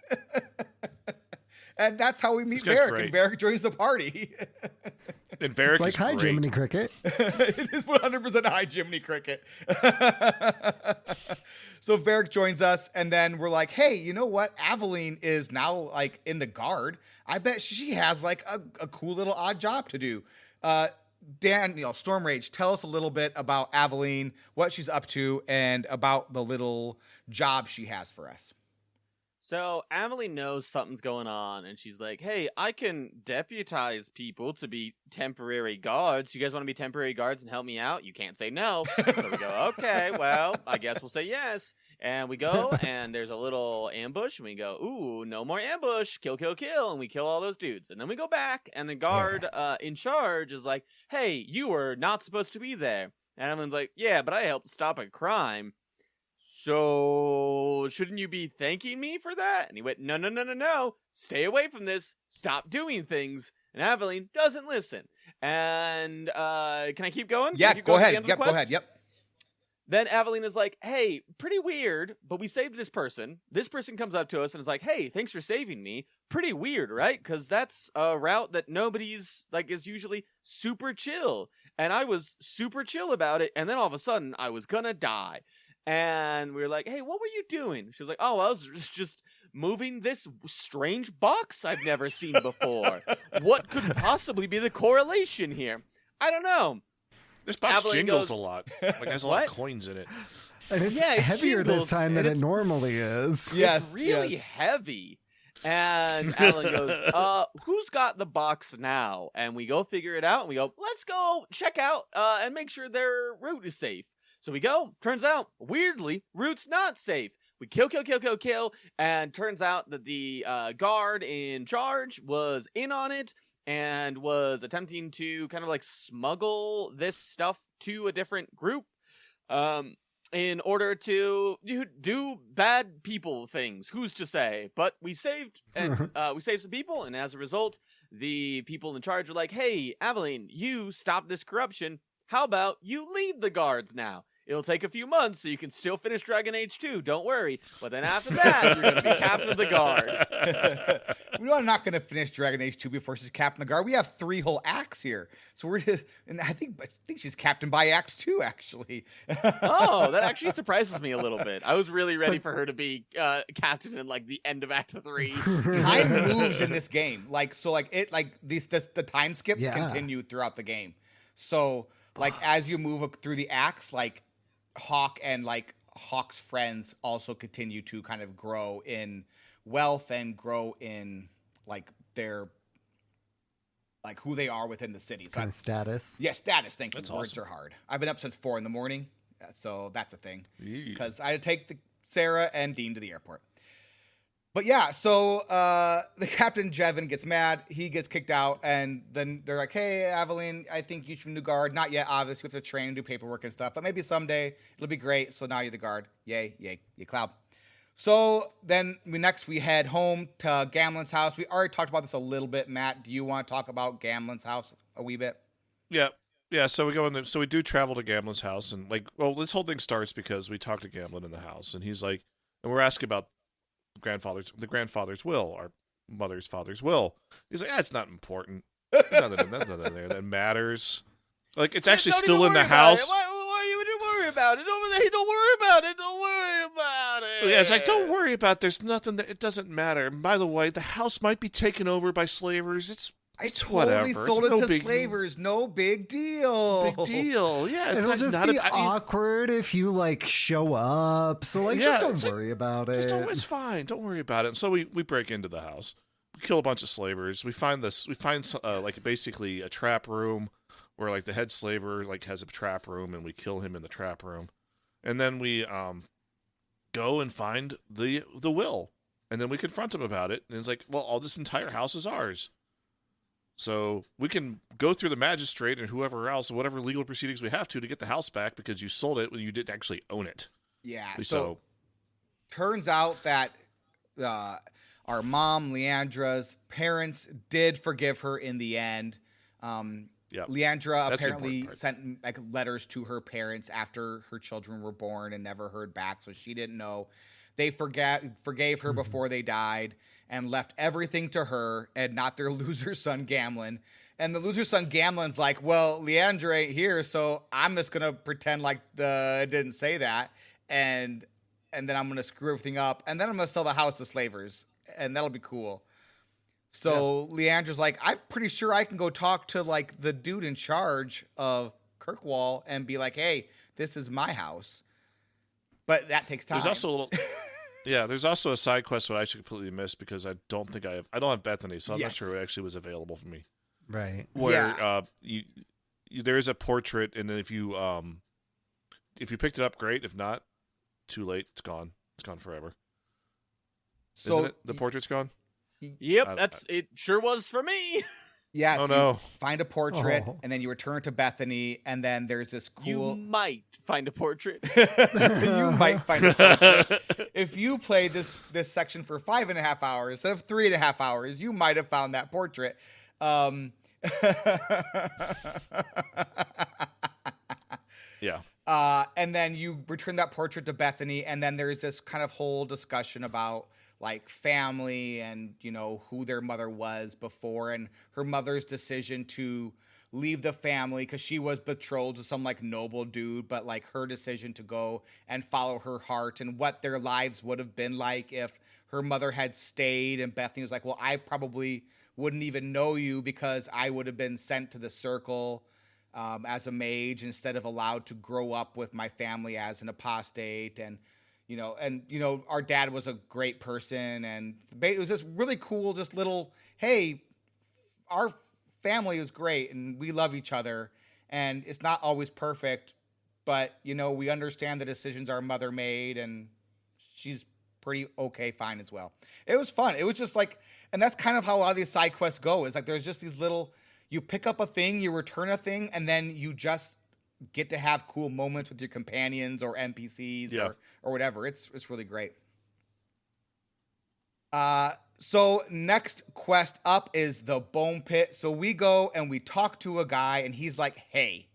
And that's how we meet Varric, and Varric joins the party. And Varric it's like, is hi, great. Jiminy Cricket. It is 100% hi, Jiminy Cricket. So Varric joins us, and then we're like, hey, you know what? Aveline is now like in the guard. I bet she has like a cool little odd job to do. Daniel, Storm Rage, tell us a little bit about Aveline, what she's up to, and about the little job she has for us. So Emily knows something's going on, and she's like, hey, I can deputize people to be temporary guards. You guys want to be temporary guards and help me out? You can't say no. So we go, okay, well, I guess we'll say yes. And we go, and there's a little ambush, and we go, ooh, no more ambush, kill, kill, kill, and we kill all those dudes. And then we go back, and the guard in charge is like, hey, you were not supposed to be there. And Evelyn's like, yeah, but I helped stop a crime. So, shouldn't you be thanking me for that? And he went, no. Stay away from this. Stop doing things. And Aveline doesn't listen. And, can I keep going? Yeah, go ahead. Yep, go ahead. Yep. Then Aveline is like, hey, pretty weird, but we saved this person. This person comes up to us and is like, hey, thanks for saving me. Pretty weird, right? Because that's a route that nobody's, like, is usually super chill. And I was super chill about it. And then all of a sudden, I was gonna die. And we were like, hey, what were you doing? She was like, oh, I was just moving this strange box I've never seen before. What could possibly be the correlation here? I don't know. This box Aveline jingles goes, a lot. Like, it has a lot of coins in it. And it's Yeah, it heavier jingles, this time than and it normally is. Yes, it's really heavy. And Alan goes, who's got the box now? And we go figure it out, and we go, let's go check out and make sure their route is safe. So we go. Turns out, weirdly, route's not safe. We kill, and turns out that the guard in charge was in on it and was attempting to kind of like smuggle this stuff to a different group in order to do bad people things. Who's to say? But we saved some people, and as a result, the people in charge are like, hey, Aveline, you stopped this corruption. How about you leave the guards now? It'll take a few months, so you can still finish Dragon Age 2. Don't worry. But then after that, you're going to be captain of the guard. I'm not going to finish Dragon Age 2 before she's captain of the guard. We have 3 whole acts here. So we're just, and I think she's captain by Act 2, actually. Oh, that actually surprises me a little bit. I was really ready for her to be captain in like the end of Act 3. Time moves in this game. The time skips continue throughout the game. So like as you move through the acts, like Hawk and like Hawk's friends also continue to kind of grow in wealth and grow in like their like who they are within the city. So Kind of status. Yeah, status. Thank you. That's Words awesome. are hard. I've been up since 4 a.m, so that's a thing. Yeah. Because I had to take Sarah and Dean to the airport. But yeah, so the Captain Jevin gets mad. He gets kicked out, and then they're like, "Hey, Aveline, I think you should be new guard. Not yet, obviously. We have to train and do paperwork and stuff, but maybe someday it'll be great. So now you're the guard. Yay, cloud." So then we head home to Gamlen's house. We already talked about this a little bit. Matt, do you want to talk about Gamlen's house a wee bit? Yeah. So we go in there. So we do travel to Gamlen's house, and this whole thing starts because we talk to Gamlen in the house, and he's like, and we're asking about the grandfather's will, our mother's father's will. He's like, it's not important. Nothing there that matters. Like, it's actually still in the house. Why would you worry about it? Over there, don't worry about it. Don't worry about it. Yeah, it's like, don't worry about it. There's nothing that it doesn't matter. And by the way, the house might be taken over by slavers. It's totally whatever. sold It's it no to slavers. No big deal. big deal. Yeah, it's It'll just not be awkward if you like show up. So like, Yeah, just it's don't worry about it. It's fine. Don't worry about it. And so we break into the house. We kill a bunch of slavers. We find like basically a trap room where like the head slaver like has a trap room, and we kill him in the trap room. And then we go and find the will. And then we confront him about it. And it's like, well, all this entire house is ours. So we can go through the magistrate and whoever else, whatever legal proceedings we have to get the house back because you sold it when you didn't actually own it. Yeah. So turns out that our mom, Leandra's parents, did forgive her in the end. Leandra That's the apparently important part. sent like letters to her parents after her children were born and never heard back, so she didn't know. They forgave her before they died and left everything to her and not their loser son Gamlen. And the loser son Gamlen's like, well, Leandra ain't here, so I'm just gonna pretend like it didn't say that, and then I'm gonna screw everything up, and then I'm gonna sell the house to slavers, and that'll be cool. So Leandra's like, I'm pretty sure I can go talk to like the dude in charge of Kirkwall and be like, hey, this is my house. But that takes time. There's also a little, there's also a side quest that I should completely miss because I don't have Bethany, so I'm not sure it actually was available for me. Right. Where you there is a portrait, and then if you picked it up, great. If not, too late. It's gone. It's gone forever. So isn't it? The portrait's gone. Yep, it sure was for me. Yeah. Oh so no! You find a portrait, and then you return to Bethany, and then there's this cool. You might find a portrait. You might find a portrait. If you played this section for 5.5 hours instead of 3.5 hours, you might have found that portrait. Yeah. And then you return that portrait to Bethany, and then there's this kind of whole discussion about like family and, you know, who their mother was before and her mother's decision to leave the family because she was betrothed to some like noble dude, but like her decision to go and follow her heart and what their lives would have been like if her mother had stayed. And Bethany was like, well, I probably wouldn't even know you because I would have been sent to the circle as a mage instead of allowed to grow up with my family as an apostate. And our dad was a great person. And it was just really cool, just little, hey, our family is great and we love each other. And it's not always perfect, but, you know, we understand the decisions our mother made and she's pretty okay, fine as well. It was fun. It was just like, and that's kind of how a lot of these side quests go. Is like there's just these little, you pick up a thing, you return a thing, and then you just get to have cool moments with your companions or NPCs or whatever. It's really great. So next quest up is the Bone Pit. So we go and we talk to a guy, and he's like, hey,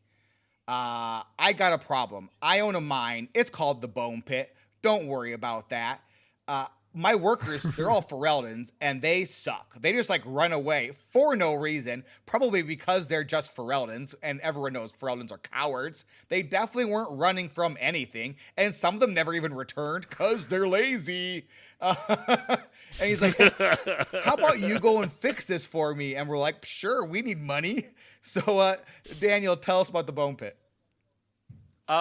I got a problem. I own a mine. It's called the Bone Pit. Don't worry about that. My workers, they're all Fereldans, and they suck. They just, like, run away for no reason, probably because they're just Fereldans, and everyone knows Fereldans are cowards. They definitely weren't running from anything, and some of them never even returned because they're lazy. And he's like, how about you go and fix this for me? And we're like, sure, we need money. So, Daniel, tell us about the Bone Pit.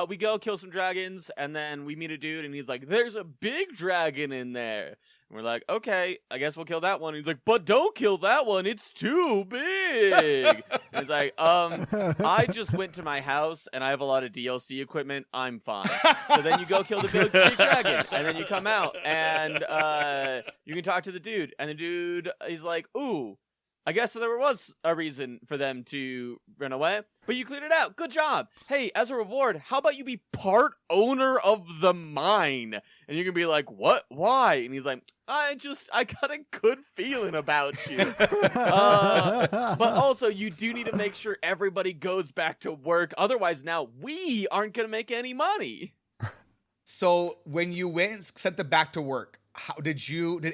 We go kill some dragons, and then we meet a dude, and he's like, there's a big dragon in there. And we're like, okay, I guess we'll kill that one. And he's like, but don't kill that one. It's too big. And he's like, I just went to my house, and I have a lot of DLC equipment. I'm fine. So then you go kill the big dragon, and then you come out, and you can talk to the dude. And the dude, he's like, ooh, I guess there was a reason for them to run away, but you cleared it out. Good job. Hey, as a reward, how about you be part owner of the mine? And you can be like, what? Why? And he's like, I got a good feeling about you. But also, you do need to make sure everybody goes back to work. Otherwise, now we aren't going to make any money. So when you went and sent them back to work, did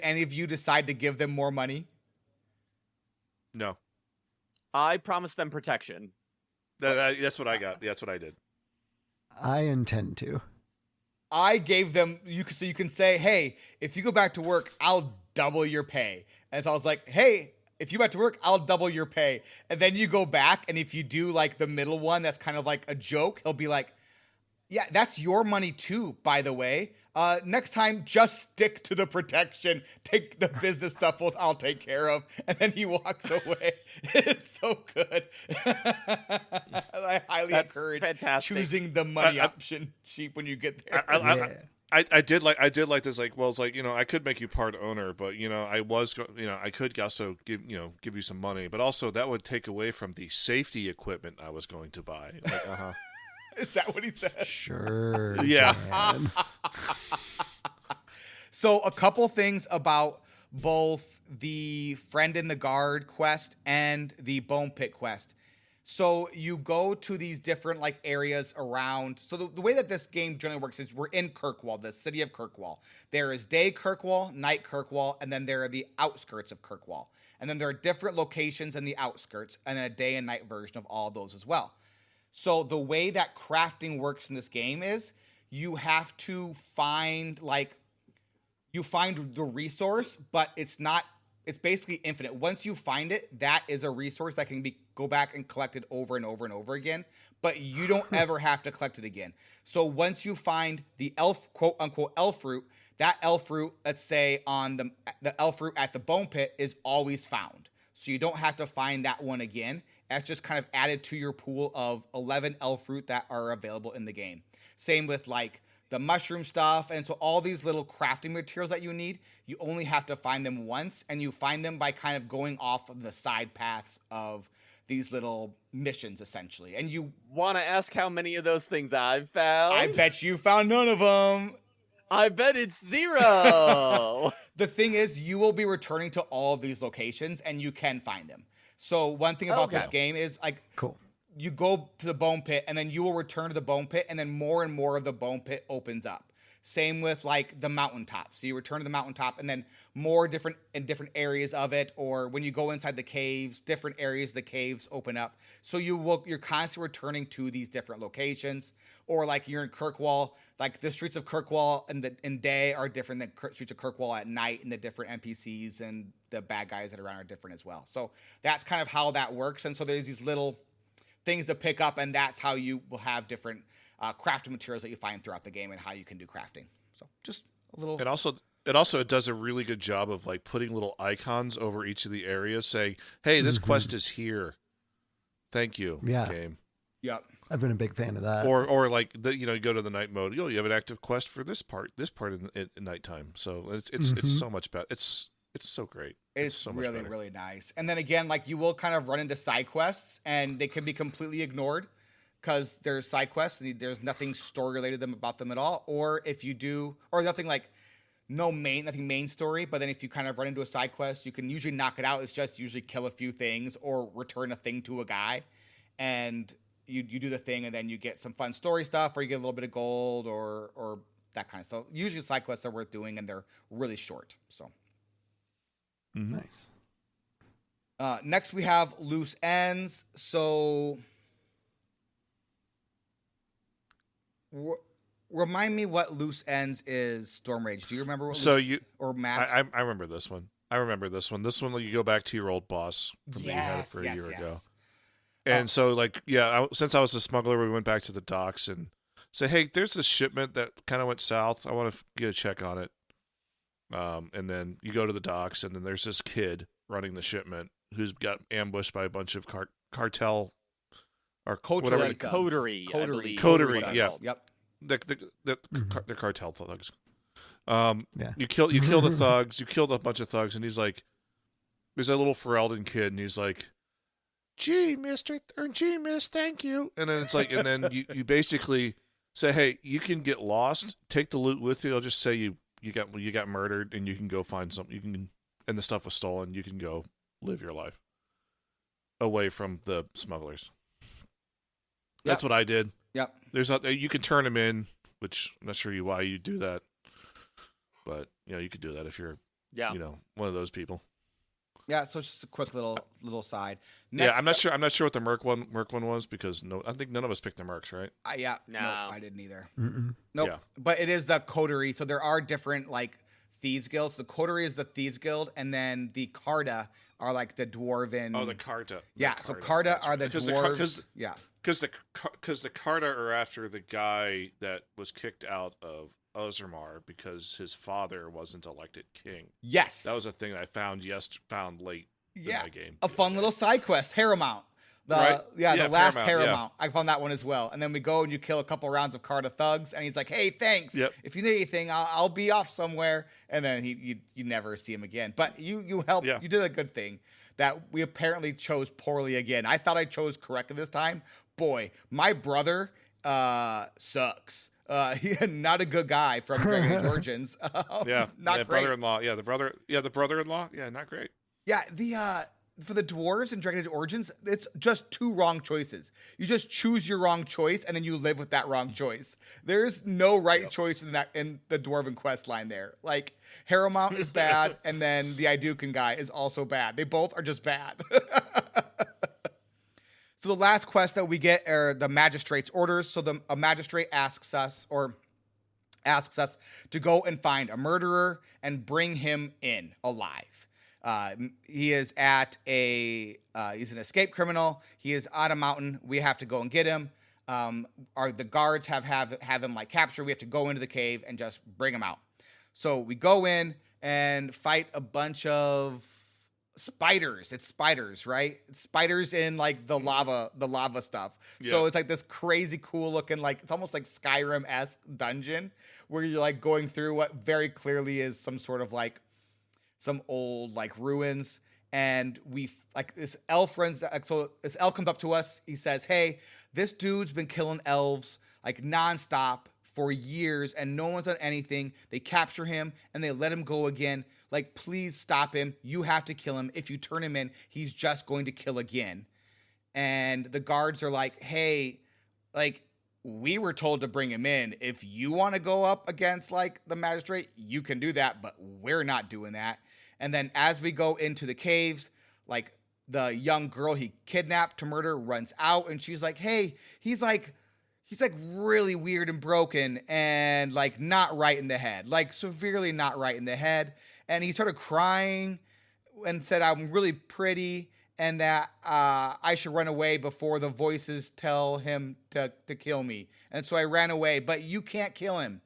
any of you decide to give them more money? No. I promised them protection. That's what I got. That's what I did. I intend to. I gave them, so you can say, hey, if you go back to work, I'll double your pay. And so I was like, hey, if you go back to work, I'll double your pay. And then you go back, and if you do like the middle one, that's kind of like a joke, he'll be like, yeah, that's your money too, by the way. Next time, just stick to the protection. Take the business stuff I'll take care of. And then he walks away. It's so good. I highly encourage choosing the money option cheap when you get there. I did like this. Like, well, it's like, you know, I could make you part owner, but, you know, I could also give you some money, but also that would take away from the safety equipment I was going to buy. Like, Is that what he said? Sure. Yeah. So a couple things about both the Friend in the Guard quest and the Bone Pit quest. So you go to these different like areas around. So the way that this game generally works is we're in Kirkwall, the city of Kirkwall. There is day Kirkwall, night Kirkwall, and then there are the outskirts of Kirkwall. And then there are different locations in the outskirts, and then a day and night version of all those as well. So the way that crafting works in this game is you have to find the resource, but it's not it's basically infinite. Once you find it, that is a resource that can be go back and collect it over and over and over again, but you don't ever have to collect it again. So once you find the elf, quote unquote, elf fruit, that elf fruit, let's say on the elf fruit at the bone pit is always found. So you don't have to find that one again. That's just kind of added to your pool of 11 elf fruit that are available in the game. Same with like the mushroom stuff. And so all these little crafting materials that you need, you only have to find them once, and you find them by kind of going off of the side paths of these little missions, essentially. And you Want to ask how many of those things I've found? I bet you found none of them. I bet it's 0. The thing is, you will be returning to all of these locations, and you can find them. So one thing about this game is like, Cool. you go to the bone pit, and then you will return to the bone pit, and then more and more of the bone pit opens up. Same with like the mountaintop. So you return to the mountaintop, and then more different areas of it, or when you go inside the caves, different areas of the caves open up. So you're constantly returning to these different locations. Or like you're in Kirkwall, like the streets of Kirkwall in day are different than streets of Kirkwall at night, and the different NPCs and the bad guys that are around are different as well. So that's kind of how that works. And so there's these little things to pick up, and that's how you will have different crafting materials that you find throughout the game and how you can do crafting. So just a little. It does a really good job of like putting little icons over each of the areas, saying, "Hey, this quest is here. Thank you." Yeah. Game. Yep. I've been a big fan of that. Or like you go to the night mode. You have an active quest for this part in nighttime. So it's so much better. It's so great. It's so much really, better. really nice. And then again, like you will kind of run into side quests, and they can be completely ignored because they're side quests and there's nothing story related about them at all. Or if you do, or nothing like nothing main story. But then if you kind of run into a side quest, you can usually knock it out. It's just usually kill a few things or return a thing to a guy, and you do the thing, and then you get some fun story stuff, or you get a little bit of gold or that kind of stuff. Usually side quests are worth doing, and they're really short. So. Nice. Next, we have loose ends. So, remind me what loose ends is. Storm Rage. Do you remember what? Or Matt? I remember this one. This one, you go back to your old boss from that you had it for a year ago. And so, like, since I was a smuggler, we went back to the docks and said, "Hey, there's this shipment that kind of went south. I want to get a check on it." And then you go to the docks, and then there's this kid running the shipment who's got ambushed by a bunch of cartel or Coterie. Coterie. Coterie, yeah. Yep. The cartel thugs. Yeah. You kill the thugs. You killed a bunch of thugs, and he's like, there's a little Ferelden kid, and he's like, "Gee, mister," or "Gee, miss, thank you." And then it's like, and then you basically say, "Hey, you can get lost. Take the loot with you. I'll just say you got murdered, and you can go find something. And the stuff was stolen. You can go live your life away from the smugglers." That's what I did. Yep. You can turn them in, which I'm not sure why you do that, but you could do that if you're one of those people. Yeah, so it's just a quick little side. I'm not sure what the Merc one was, because I think none of us picked the Mercs, right? No, I didn't either. Mm-mm. Nope. Yeah. But it is the Coterie, so there are different like thieves guilds. The Coterie is the thieves guild, and then the Carta are like the dwarven. Oh, the Carta. Yeah, so Carta are the dwarves. Because the Carta are after the guy that was kicked out of Ozermar because his father wasn't elected king. Yes. That was a thing I found late in my game. A fun little side quest, Harrowmount. The last Harrowmount. I found that one as well. And then we go and you kill a couple rounds of Carta thugs, and he's like, "Hey, thanks. Yep. If you need anything, I'll be off somewhere." And then you never see him again. But you helped. Yeah. You did a good thing that we apparently chose poorly again. I thought I chose correctly this time. Boy, my brother sucks. He's not a good guy from Dragon Age Origins. Not great. Brother-in-law. The brother-in-law. Yeah, not great. Yeah, for the dwarves in Dragon Age Origins, it's just two wrong choices. You just choose your wrong choice, and then you live with that wrong choice. There's no right choice in the dwarven quest line there. Like, Harrowmount is bad, and then the Idukan guy is also bad. They both are just bad. So the last quest that we get are the Magistrate's orders. So a magistrate asks us to go and find a murderer and bring him in alive. He is at he's an escaped criminal. He is on a mountain. We have to go and get him. The guards have him like captured. We have to go into the cave and just bring him out. So we go in and fight a bunch of spiders. It's spiders, right? It's spiders in like the lava stuff. Yeah. So it's like this crazy cool looking, like it's almost like Skyrim-esque dungeon where you're like going through what very clearly is some sort of like some old like ruins. And we like this elf runs. So this elf comes up to us. He says, "Hey, this dude's been killing elves like nonstop for years, and no one's done anything. They capture him and they let him go again. Like, please stop him. You have to kill him. If you turn him in, he's just going to kill again." And the guards are like, "Hey, like, we were told to bring him in. If you want to go up against like the magistrate, you can do that, but we're not doing that." And then as we go into the caves, like the young girl he kidnapped to murder runs out, and she's like, "Hey, he's like really weird and broken and like not right in the head, like severely not right in the head." And he started crying and said, "I'm really pretty and that I should run away before the voices tell him to kill me." And so I ran away, but you can't kill him.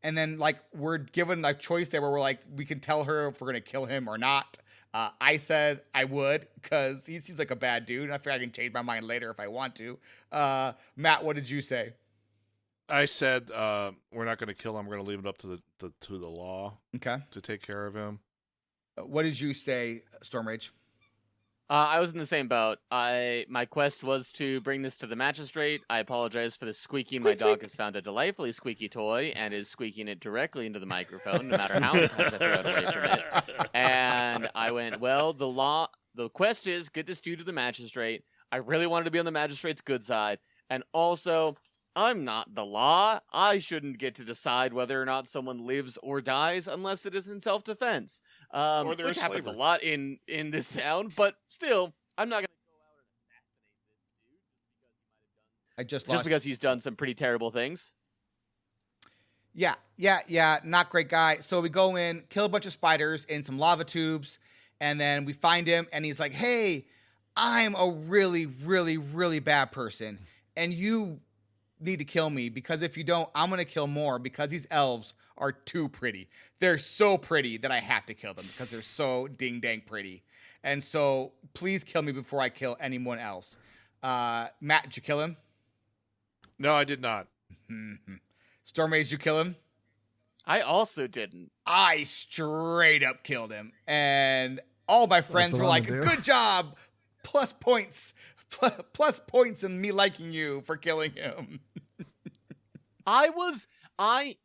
And then like we're given a choice there where we're like, we can tell her if we're going to kill him or not. I said I would because he seems like a bad dude. And I figure I can change my mind later if I want to. Matt, what did you say? I said we're not going to kill him. We're going to leave it up to the law. Okay. To take care of him. What did you say, Storm Rage? I was in the same boat. My quest was to bring this to the magistrate. I apologize for the squeaking. My dog has found a delightfully squeaky toy and is squeaking it directly into the microphone, no matter how many times I throw it away from it. And I went, well, the quest is get this dude to the magistrate. I really wanted to be on the magistrate's good side. And also, I'm not the law. I shouldn't get to decide whether or not someone lives or dies unless it is in self-defense. Which happens a lot in this town, but still, I'm not going to go out and assassinate this dude just because he's done some pretty terrible things. Yeah, not great guy. So we go in, kill a bunch of spiders in some lava tubes, and then we find him, and he's like, "Hey, I'm a really, really, really bad person, and you need to kill me because if you don't, I'm going to kill more because these elves are too pretty. They're so pretty that I have to kill them because they're so ding-dang pretty. And so please kill me before I kill anyone else." Matt, did you kill him? No, I did not. Storm Rage, did you kill him? I also didn't. I straight up killed him. And all my friends were like, "Good job. Plus points in me liking you for killing him."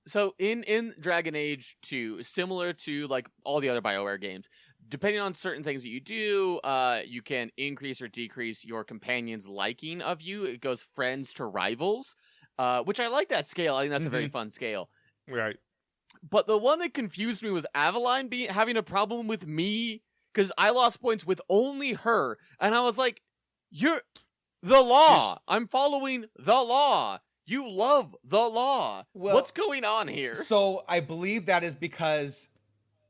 So in Dragon Age 2, similar to like all the other BioWare games, depending on certain things that you do, you can increase or decrease your companion's liking of you. It goes friends to rivals, which I like that scale. I think that's a very fun scale. Right. But the one that confused me was Aveline having a problem with me because I lost points with only her. And I was like, "You're the law. I'm following the law. You love the law. Well, what's going on here?" So I believe that is because...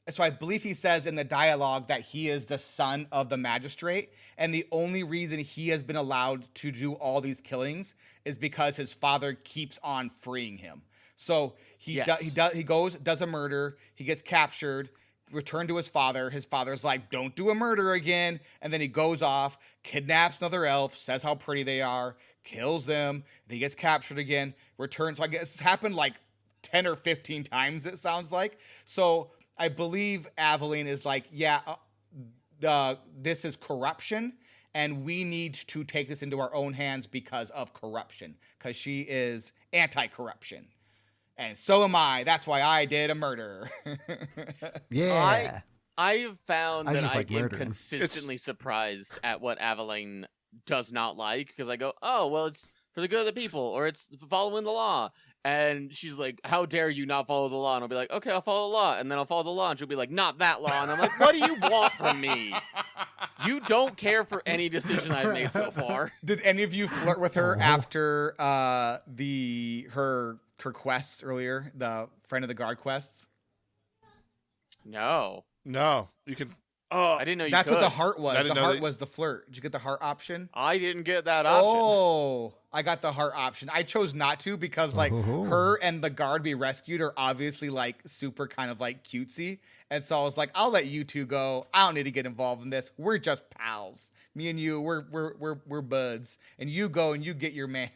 So I believe he says in the dialogue that he is the son of the magistrate, and the only reason he has been allowed to do all these killings is because his father keeps on freeing him. So he goes, does a murder, he gets captured, returned to his father. His father's like, "Don't do a murder again," and then he goes off, kidnaps another elf, says how pretty they are, kills them. He gets captured again, returns. So I guess it's happened like 10 or 15 times. It sounds like so. I believe Aveline is like, this is corruption, and we need to take this into our own hands because of corruption, because she is anti-corruption. And so am I. That's why I did a murder. Yeah. I have found that I am murdering. consistently surprised at what Aveline does not like, because I go, "Oh, well, it's for the good of the people, or it's following the law." And she's like, "How dare you not follow the law?" And I'll be like, "Okay, I'll follow the law." And then I'll follow the law, and she'll be like, "Not that law." And I'm like, "What do you want from me? You don't care for any decision I've made so far." Did any of you flirt with her after her quests earlier, the friend of the guard quests? No. No, you can. Oh, I didn't know you That's could. what the heart I was. didn't The know heart that- was the flirt. Did you get the heart option? I didn't get that option. Oh, I got the heart option. I chose not to because like Oh. her and the guard be rescued are obviously like super kind of like cutesy. And so I was like, I'll let you two go. I don't need to get involved in this. We're just pals. Me and you, we're buds. And you go and you get your man.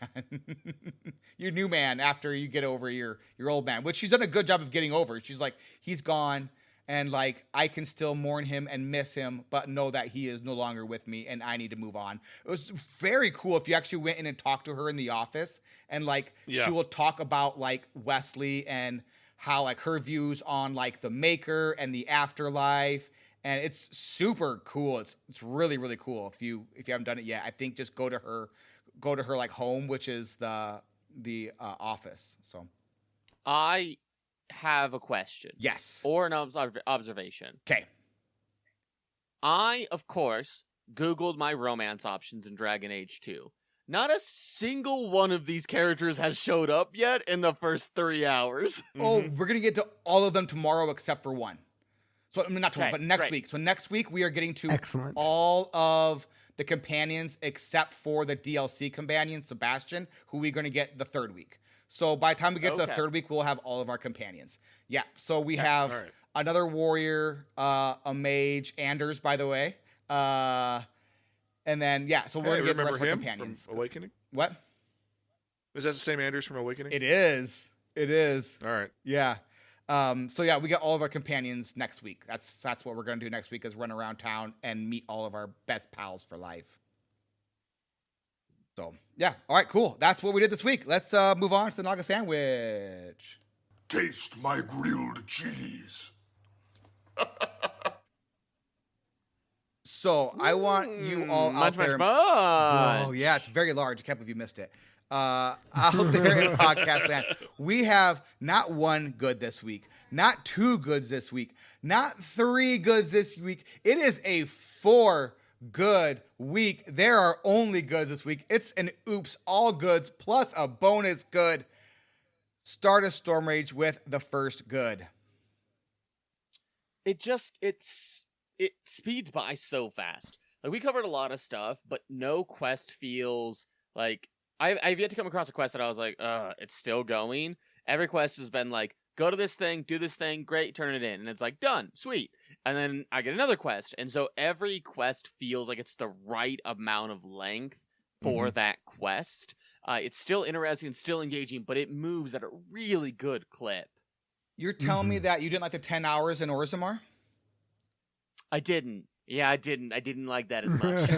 Your new man after you get over your old man, which she's done a good job of getting over. She's like, he's gone. And like, I can still mourn him and miss him, but know that he is no longer with me and I need to move on. It was very cool if you actually went in and talked to her in the office and like, Yeah. she will talk about like Wesley and how like her views on like the Maker and the afterlife. And it's super cool. It's really, really cool. If you haven't done it yet, I think just go to her like home, which is the office. So I have a question. yes. Or an observation. Okay. I, of course, Googled my romance options in Dragon Age 2. Not a single one of these characters has showed up yet in the first 3 hours. Oh, we're gonna get to all of them tomorrow except for one. So I mean, not tomorrow, Okay, but next great. week. So next week we are getting to Excellent. all of the companions except for the DLC companion, Sebastian, who we're gonna get the third week. So by the time we get to the Okay. third week, we'll have all of our companions. Yeah. So we have all right. another warrior, a mage, Anders, by the way. And then yeah, so we're Hey, gonna get the rest remember of our him companions. from Awakening? What? Is that the same Anders from Awakening? It is. It is. All right. Yeah. So yeah, we got all of our companions next week. That's what we're gonna do next week is run around town and meet all of our best pals for life. So yeah, all right, cool. That's what we did this week. Let's move on to the Naga sandwich. Taste my grilled cheese. So I want you all out Munch, there. munch, munch. Oh yeah, it's very large. I can't believe you missed it. Out there in podcast land, we have not one good this week, not two goods this week, not three goods this week. It is a 4 good week. There are only goods this week. It's an oops, all goods plus a bonus good. Start a Storm Rage with the first good. It speeds by so fast. Like, we covered a lot of stuff, but no quest feels like I've yet to come across a quest that I was like, it's still going. Every quest has been like, go to this thing, do this thing, great, turn it in. And it's like, done, sweet. And then I get another quest. And so every quest feels like it's the right amount of length for that quest. It's still interesting, still engaging, but it moves at a really good clip. You're telling me that you didn't like the 10 hours in Orzammar? I didn't. Yeah, I didn't. I didn't like that as much.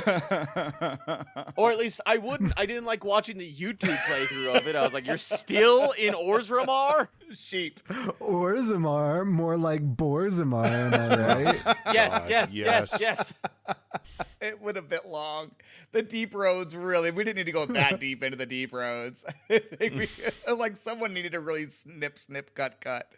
Or at least I didn't like watching the YouTube playthrough of it. I was like, you're still in Orzammar? Sheep. Orzammar, more like Borzamar, am I right? Yes, God, yes, yes. yes. It went a bit long. The deep roads, really. We didn't need to go that deep into the deep roads. I think like someone needed to really snip, cut.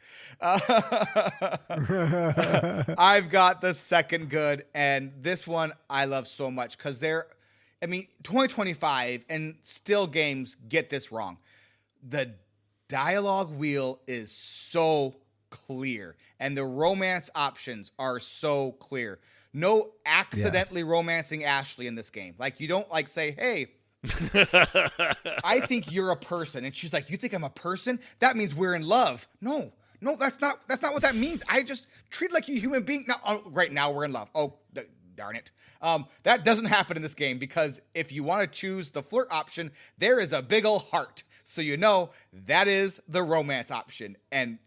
I've got the second good, and this one I love so much because 2025 and still games get this wrong. The dialogue wheel is so clear, and the romance options are so clear. No accidentally romancing Ashley in this game. Like, you don't like say, hey, I think you're a person. And she's like, you think I'm a person? That means we're in love. No, that's not what that means. I just treat like a human being. Now, right now we're in love. Oh, darn it. That doesn't happen in this game because if you want to choose the flirt option, there is a big ol' heart. So you know that is the romance option. And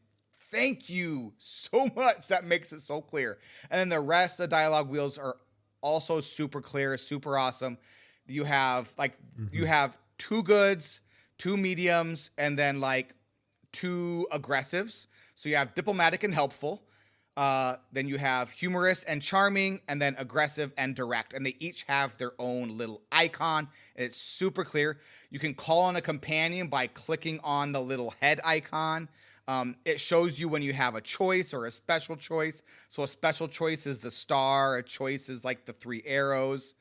thank you so much. That makes it so clear. And then the rest of the dialogue wheels are also super clear, super awesome. You have you have 2 goods, 2 mediums, and then like 2 aggressives. So you have diplomatic and helpful. Then you have humorous and charming, and then aggressive and direct. And they each have their own little icon. And it's super clear. You can call on a companion by clicking on the little head icon. It shows you when you have a choice or a special choice. So a special choice is the star. A choice is like the 3 arrows.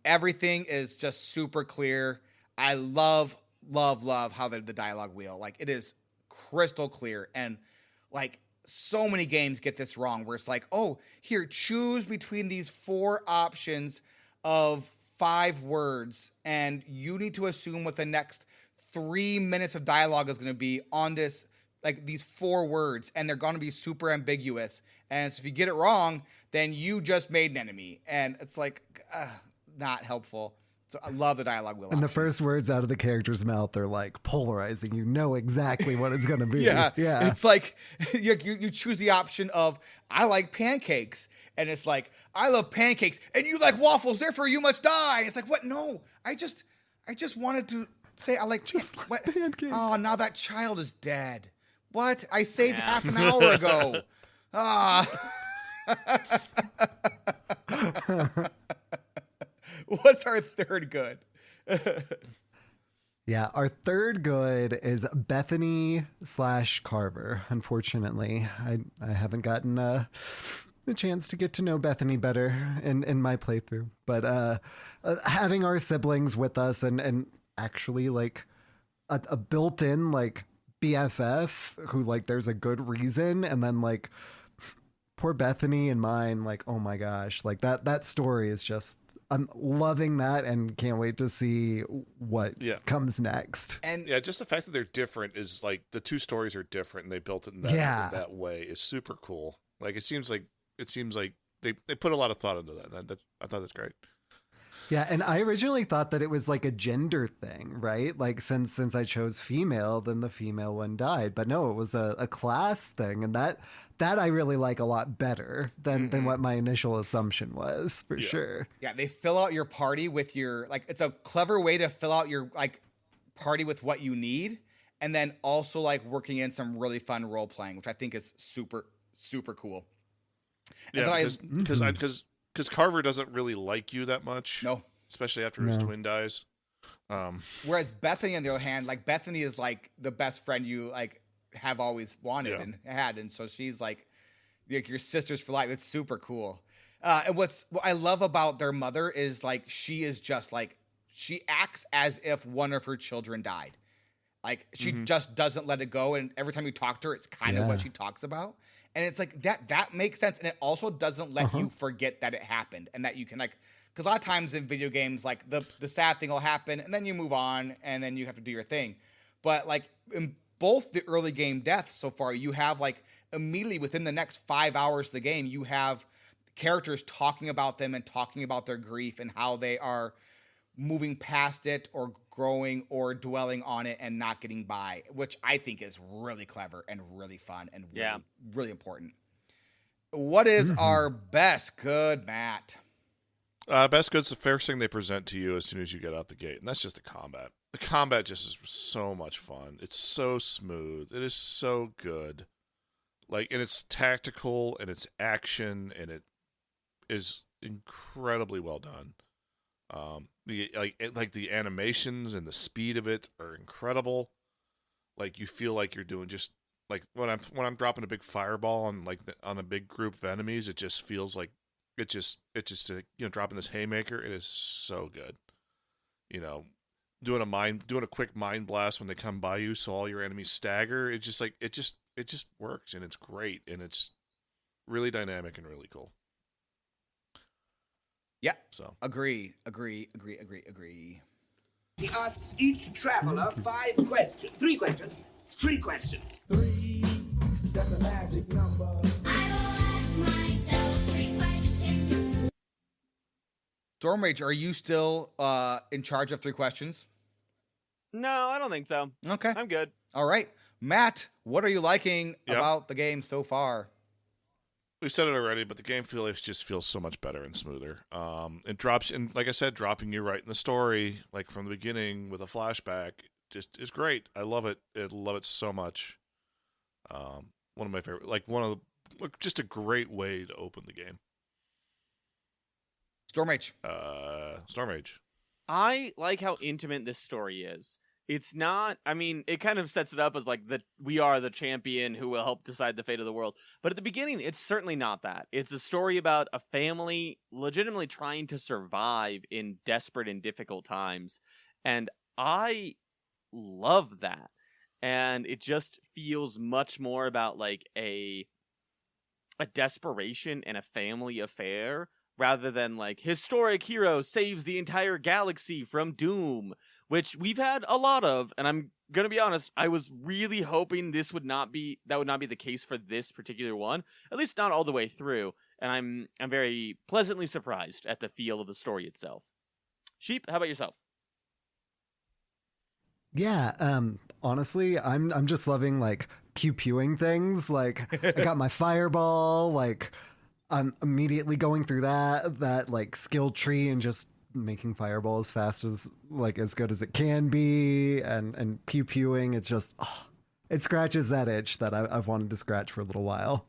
Everything is just super clear. I love how the dialogue wheel, like, it is crystal clear and like so many games get this wrong, where it's like, oh, here, choose between these 4 options of 5 words, and you need to assume what the next 3 minutes of dialogue is going to be on this, like these 4 words, and they're going to be super ambiguous. And so if you get it wrong, then you just made an enemy, and it's like not helpful. So I love the dialogue wheel. And the first words out of the character's mouth are like polarizing. You know exactly what it's going to be. Yeah. Yeah. It's like you choose the option of, I like pancakes. And it's like, I love pancakes and you like waffles, therefore you must die. It's like, what? No, I just wanted to say I like pancakes. Oh, now that child is dead. What? I saved half an hour ago. What's our third good? Yeah, our third good is Bethany / Carver. Unfortunately, I haven't gotten the chance to get to know Bethany better in my playthrough. But having our siblings with us and actually like a built-in like BFF who like there's a good reason, and then like poor Bethany and mine, like, oh my gosh, like that story is just, I'm loving that and can't wait to see what comes next. And yeah, just the fact that they're different is like the 2 stories are different and they built it in that way is super cool. Like it seems like they put a lot of thought into that. I thought that's great. Yeah, and I originally thought that it was like a gender thing, right? Like since I chose female, then the female one died. But no, it was a class thing, and that I really like a lot better than what my initial assumption was, for sure. Yeah, they fill out your party with your, like, it's a clever way to fill out your like party with what you need, and then also like working in some really fun role playing, which I think is super, super cool. Yeah, because Carver doesn't really like you that much. No. Especially after his twin dies. Whereas Bethany, on the other hand, like Bethany is like the best friend you like have always wanted and had. And so she's like your sisters for life. It's super cool. And what I love about their mother is like, she is just like, she acts as if one of her children died. Like she just doesn't let it go. And every time you talk to her, it's kind of what she talks about. And it's like that makes sense. And it also doesn't let you forget that it happened, and that you can like, because a lot of times in video games, like the sad thing will happen and then you move on and then you have to do your thing. But like in both the early game deaths so far, you have like immediately within the next 5 hours of the game, you have characters talking about them and talking about their grief and how they are moving past it or growing or dwelling on it and not getting by, which I think is really clever and really fun and really, really important. What is our best good, Matt? Best good's the first thing they present to you as soon as you get out the gate, and that's just the combat. The combat just is so much fun. It's so smooth. It is so good. Like, and it's tactical, and it's action, and it is incredibly well done. The animations and the speed of it are incredible. Like, you feel like you're doing just like when I'm dropping a big fireball on a big group of enemies, it just feels like it just dropping this haymaker. It is so good. Doing a quick mind blast when they come by you, so all your enemies stagger. It just works, and it's great, and it's really dynamic and really cool. Yeah. So agree. He asks each traveler 5 questions. 3 questions. 3 questions. 3, that's a magic number. I will ask myself 3 questions. Storm Rage, are you still in charge of 3 questions? No, I don't think so. Okay. I'm good. All right. Matt, what are you liking about the game so far? We said it already, but the game just feels so much better and smoother. It drops, and like I said, dropping you right in the story, like from the beginning with a flashback, just is great. I love it. I love it so much. One of my favorite, just a great way to open the game. Storm Rage. Storm Rage. I like how intimate this story is. It's not, it kind of sets it up as like we are the champion who will help decide the fate of the world. But at the beginning, it's certainly not that. It's a story about a family legitimately trying to survive in desperate and difficult times. And I love that. And it just feels much more about like a a desperation and a family affair rather than like historic hero saves the entire galaxy from doom, which we've had a lot of. And I'm gonna be honest, I was really hoping that would not be the case for this particular one, at least not all the way through. And I'm very pleasantly surprised at the feel of the story itself. Sheep, how about yourself? Yeah, honestly, I'm just loving like pew-pewing things. Like I got my fireball, like I'm immediately going through that like skill tree and just making fireball as fast as good as it can be, and pew-pewing. It's just it scratches that itch that I've wanted to scratch for a little while.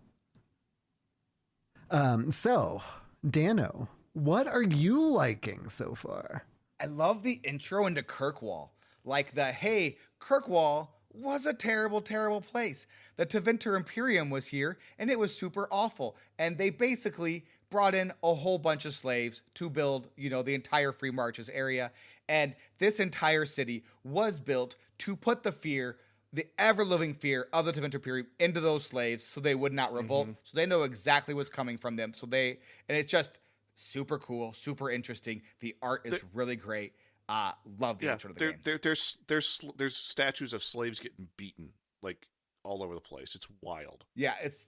So Dano, what are you liking so far? I love the intro into Kirkwall. Like hey, Kirkwall was a terrible, terrible place. The Tevinter Imperium was here, and it was super awful. And they basically brought in a whole bunch of slaves to build, the entire Free Marches area. And this entire city was built to put the ever-living fear of the Tevinter Imperium into those slaves so they would not revolt. Mm-hmm. So they know exactly what's coming from them. And it's just super cool, super interesting. The art is really great. Love the intro to the game. There's statues of slaves getting beaten like all over the place. It's wild. Yeah, it's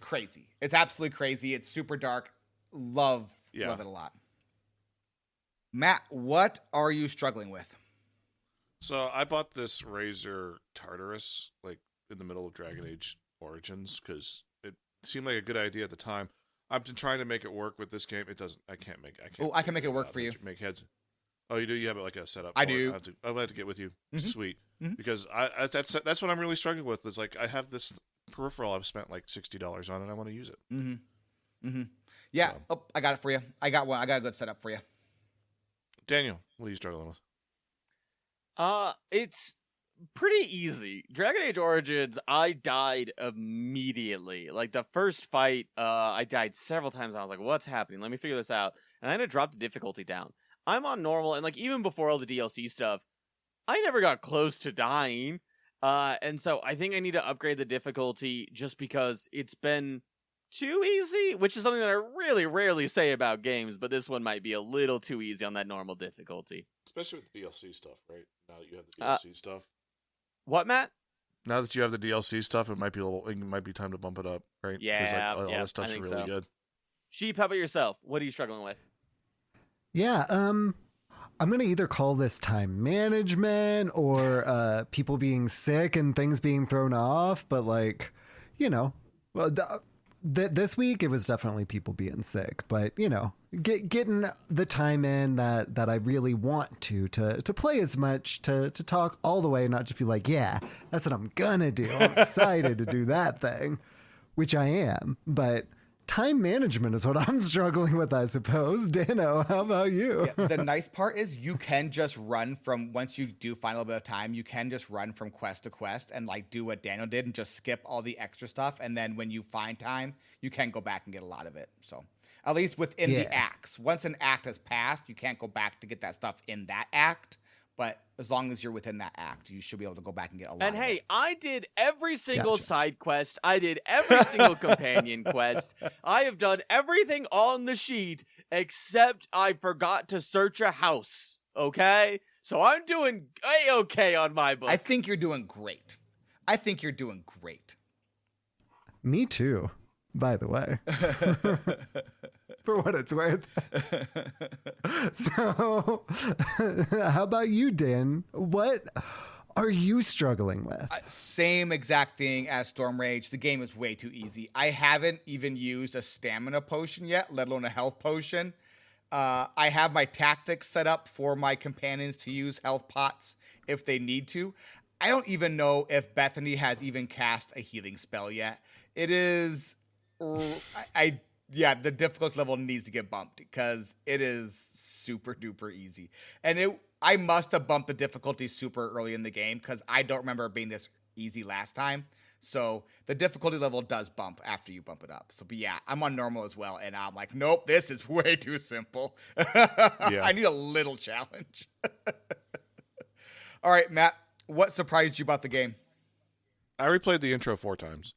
crazy. It's absolutely crazy. It's super dark. Love it a lot. Matt, what are you struggling with? So I bought this Razor Tartarus like in the middle of Dragon Age Origins because it seemed like a good idea at the time. I've been trying to make it work with this game. It doesn't. I can't make. I can make it work for you. Make heads. Oh, you do. You have it like a setup. I do. I'll have to get with you. Mm-hmm. Sweet. Mm-hmm. Because that's what I'm really struggling with. Is like I have this peripheral I've spent like $60 on, and I want to use it. Mm-hmm. Mm-hmm. Yeah. So. Oh, I got it for you. I got one. I got a good setup for you. Daniel, what are you struggling with? It's pretty easy. Dragon Age Origins, I died immediately. Like the first fight, I died several times. I was like, what's happening? Let me figure this out. And I had to drop the difficulty down. I'm on normal, and like even before all the DLC stuff, I never got close to dying. And so I think I need to upgrade the difficulty just because it's been too easy, which is something that I really rarely say about games, but this one might be a little too easy on that normal difficulty. Especially with the DLC stuff, right? Now that you have the DLC stuff. What, Matt? Now that you have the DLC stuff, it might be time to bump it up, right? Yeah, all this stuff's really good. Sheep, how about yourself? What are you struggling with? Yeah, I'm gonna either call this time management or people being sick and things being thrown off, but this week it was definitely people being sick, but getting the time in that I really want to play as much, to talk all the way, not just be like, yeah, that's what I'm gonna do. I'm excited to do that thing, which I am, but time management is what I'm struggling with, I suppose. Dano, how about you? Yeah, the nice part is you can just run from, once you do find a little bit of time, you can just run from quest to quest and like do what Daniel did and just skip all the extra stuff. And then when you find time, you can go back and get a lot of it. So at least within the acts. Once an act has passed, you can't go back to get that stuff in that act. But as long as you're within that act, you should be able to go back and get a lot of it. And hey, I did every single Gotcha. side quest. I did every single companion quest. I have done everything on the sheet except I forgot to search a house. Okay? So I'm doing A-okay on my book. I think you're doing great. Me too, by the way. For what it's worth. So, how about you, Dan? What are you struggling with? Same exact thing as Storm Rage. The game is way too easy. I haven't even used a stamina potion yet, let alone a health potion. I have my tactics set up for my companions to use health pots if they need to. I don't even know if Bethany has even cast a healing spell yet. It is... the difficulty level needs to get bumped because it is super duper easy. And I must have bumped the difficulty super early in the game because I don't remember it being this easy last time. So the difficulty level does bump after you bump it up. So, but yeah, I'm on normal as well. And I'm like, nope, this is way too simple. I need a little challenge. All right, Matt, what surprised you about the game? I replayed the intro 4 times.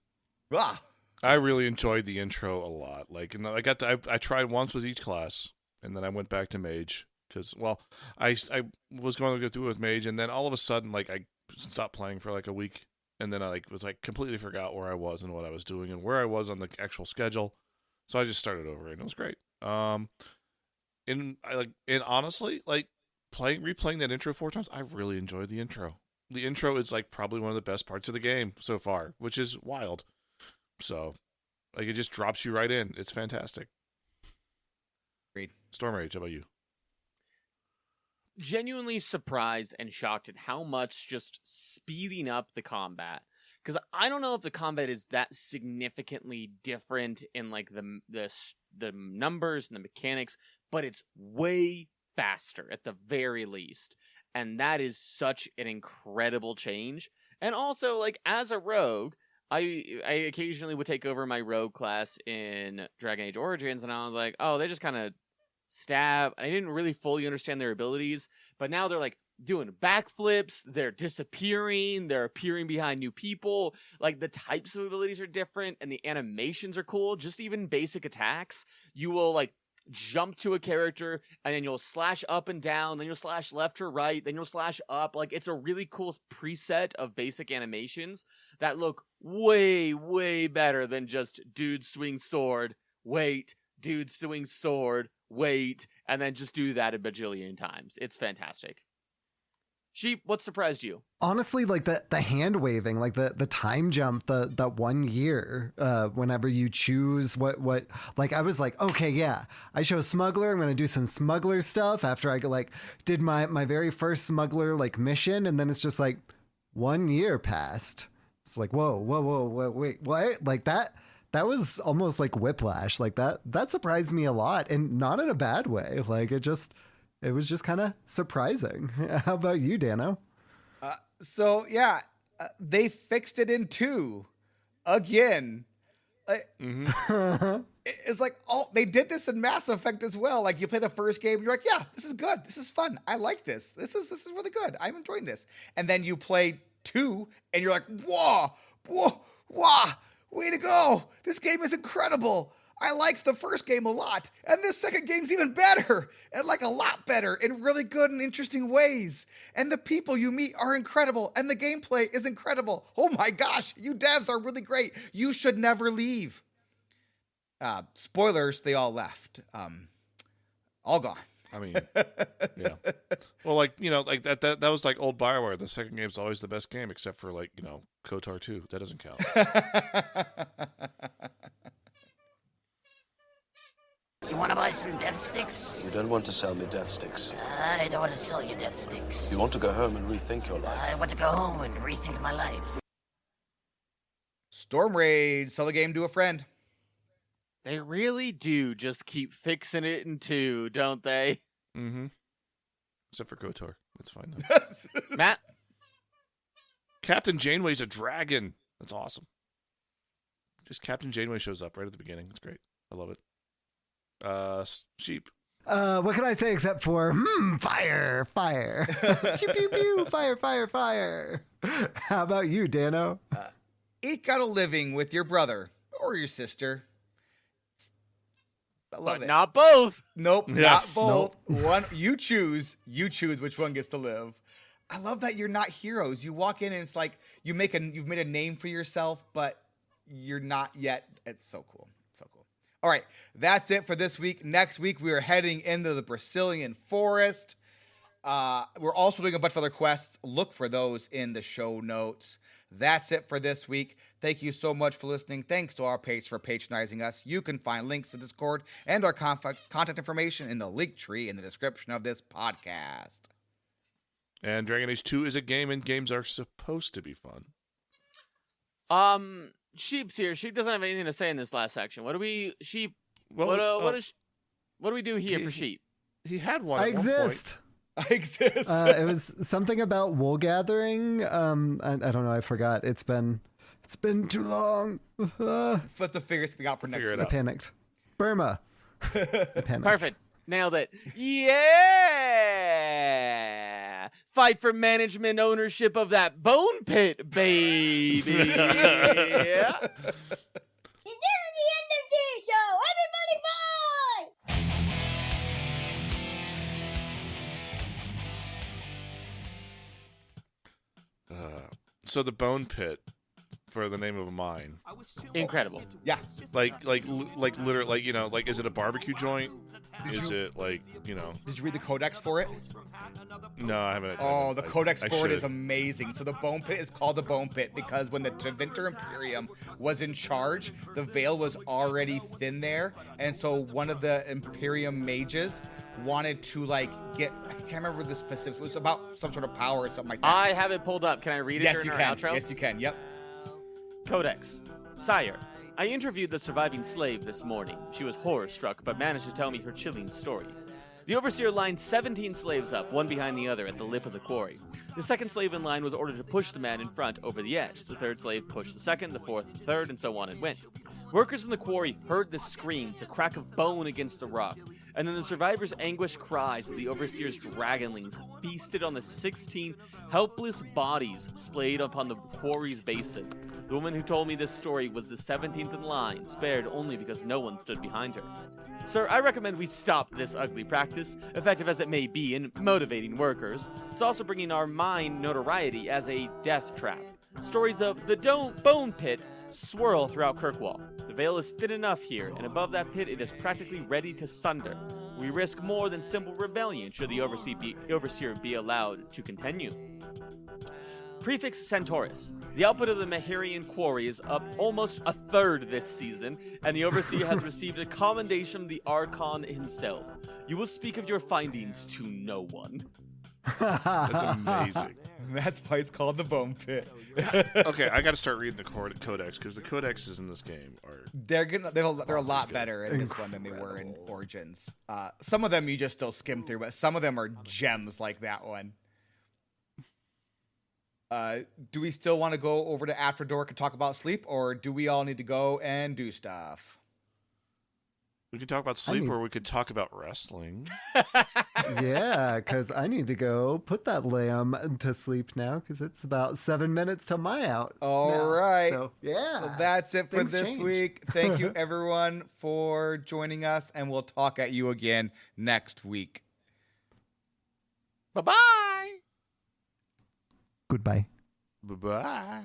Ah. I really enjoyed the intro a lot. Like, and I tried once with each class, and then I went back to mage because, well, I was going to go through it with mage, and then all of a sudden, like, I stopped playing for like a week, and then I was like completely forgot where I was and what I was doing and where I was on the actual schedule. So I just started over, and it was great. And honestly, like replaying that intro 4 times, I really enjoyed the intro. The intro is like probably one of the best parts of the game so far, which is wild. So, like, it just drops you right in. It's fantastic. Great. Storm Rage, how about you? Genuinely surprised and shocked at how much just speeding up the combat. Because I don't know if the combat is that significantly different in like the numbers and the mechanics, but it's way faster at the very least. And that is such an incredible change. And also, like, as a rogue, I occasionally would take over my rogue class in Dragon Age Origins, and I was like, oh, they just kind of stab. I didn't really fully understand their abilities, but now they're like doing backflips, they're disappearing, they're appearing behind new people. Like, the types of abilities are different, and the animations are cool. Just even basic attacks, you will like jump to a character, and then you'll slash up and down, then you'll slash left or right, then you'll slash up. Like, it's a really cool preset of basic animations that look way, way better than just dude swing sword, wait, dude swing sword, wait, and then just do that a bajillion times. It's fantastic. Sheep, what surprised you? Honestly, like the hand waving, like the time jump, the 1 year, whenever you choose what, like, I was like, okay, yeah, I chose smuggler. I'm going to do some smuggler stuff after I like did my very first smuggler like mission. And then it's just like 1 year passed. It's like, whoa, wait, what? Like that was almost like whiplash. Like that surprised me a lot, and not in a bad way. Like it was just kind of surprising. How about you, Dano? So yeah, they fixed it in 2 again. It's like, oh, they did this in Mass Effect as well. Like, you play the first game, you're like, yeah, this is good, this is fun, I like this. This is really good. I'm enjoying this. And then you play 2, and you're like, whoa, way to go! This game is incredible. I liked the first game a lot, and this second game's even better, and like a lot better, in really good and interesting ways. And the people you meet are incredible, and the gameplay is incredible. Oh my gosh, you devs are really great. You should never leave. Spoilers, they all left. All gone. I mean, yeah. Well, like, you know, like that was like old BioWare. The second game's always the best game, except for, like, you know, KOTOR 2. That doesn't count. You want to buy some death sticks? You don't want to sell me death sticks. I don't want to sell you death sticks. You want to go home and rethink your life. I want to go home and rethink my life. Storm Rage, sell the game to a friend. They really do just keep fixing it in 2, don't they? Mm-hmm. Except for KOTOR. It's fine now. Matt? Captain Janeway's a dragon. That's awesome. Just Captain Janeway shows up right at the beginning. It's great. I love it. Sheep. What can I say except for fire, pew pew pew, fire. How about you, Dano? Eke out a living with your brother or your sister. I love it. Not both. Nope, not both. Nope. One, you choose which one gets to live. I love that you're not heroes. You walk in and it's like you've made a name for yourself, but you're not yet. It's so cool. All right, that's it for this week. Next week, we are heading into the Brazilian forest. We're also doing a bunch of other quests. Look for those in the show notes. That's it for this week. Thank you so much for listening. Thanks to our page for patronizing us. You can find links to Discord and our contact information in the link tree in the description of this podcast. And Dragon Age 2 is a game, and games are supposed to be fun. Sheep's here. Sheep doesn't have anything to say in this last section. What do we do here for Sheep? He had one. I exist. I exist. It was something about wool gathering. I don't know. I forgot. It's been too long. Let's figure something out for next week. I panicked. Burma. I panicked. Perfect. Nailed it. Yeah. fight for management ownership of that bone pit, baby. Yeah. This is the end of this show. Everybody bye! So the bone pit for the name of a mine. Incredible. Yeah. Like literally, like, you know, like, is it a barbecue joint? Is it like, you know? Did you read the codex for it? No, I haven't. Oh, the codex I for it is should. amazing. So the bone pit is called the bone pit because when the Tevinter Imperium was in charge, the veil was already thin there, and so one of the Imperium mages wanted to like get, I can't remember the specifics. It was about some sort of power or something like that. I have it pulled up. Can I read it Yes, during you our can. outro? Yes, you can. Yep. Codex. Sire, I interviewed the surviving slave this morning. She was horror-struck, but managed to tell me her chilling story. The overseer lined 17 slaves up, one behind the other, at the lip of the quarry. The second slave in line was ordered to push the man in front over the edge. The third slave pushed the second, the fourth the third, and so on it went. Workers in the quarry heard the screams, the crack of bone against the rock, and then the survivors' anguished cries as the overseer's dragonlings feasted on the 16 helpless bodies splayed upon the quarry's basin. The woman who told me this story was the 17th in line, spared only because no one stood behind her. Sir, I recommend we stop this ugly practice, effective as it may be in motivating workers. It's also bringing our mine notoriety as a death trap. Stories of the bone pit swirl throughout Kirkwall. The veil is thin enough here, and above that pit it is practically ready to sunder. We risk more than simple rebellion should the overseer be allowed to continue. Prefix Centaurus. The output of the Mahirian quarry is up almost a third this season, and the overseer has received a commendation from the Archon himself. You will speak of your findings to no one. That's amazing. That's why it's called the bone pit. Okay, I got to start reading the codex because the codexes in this game are. They're a lot better in this one than they were in Origins. Some of them you just still skim through, but some of them are gems like that one. Do we still want to go over to After Dark and talk about sleep, or do we all need to go and do stuff? We could talk about sleep, or we could talk about wrestling. Yeah, because I need to go put that lamb to sleep now because it's about 7 minutes till my out. All right. So, yeah. Well, that's it for Things this changed. week. Thank you, everyone, for joining us, and we'll talk at you again next week. Bye-bye! Goodbye. Bye-bye.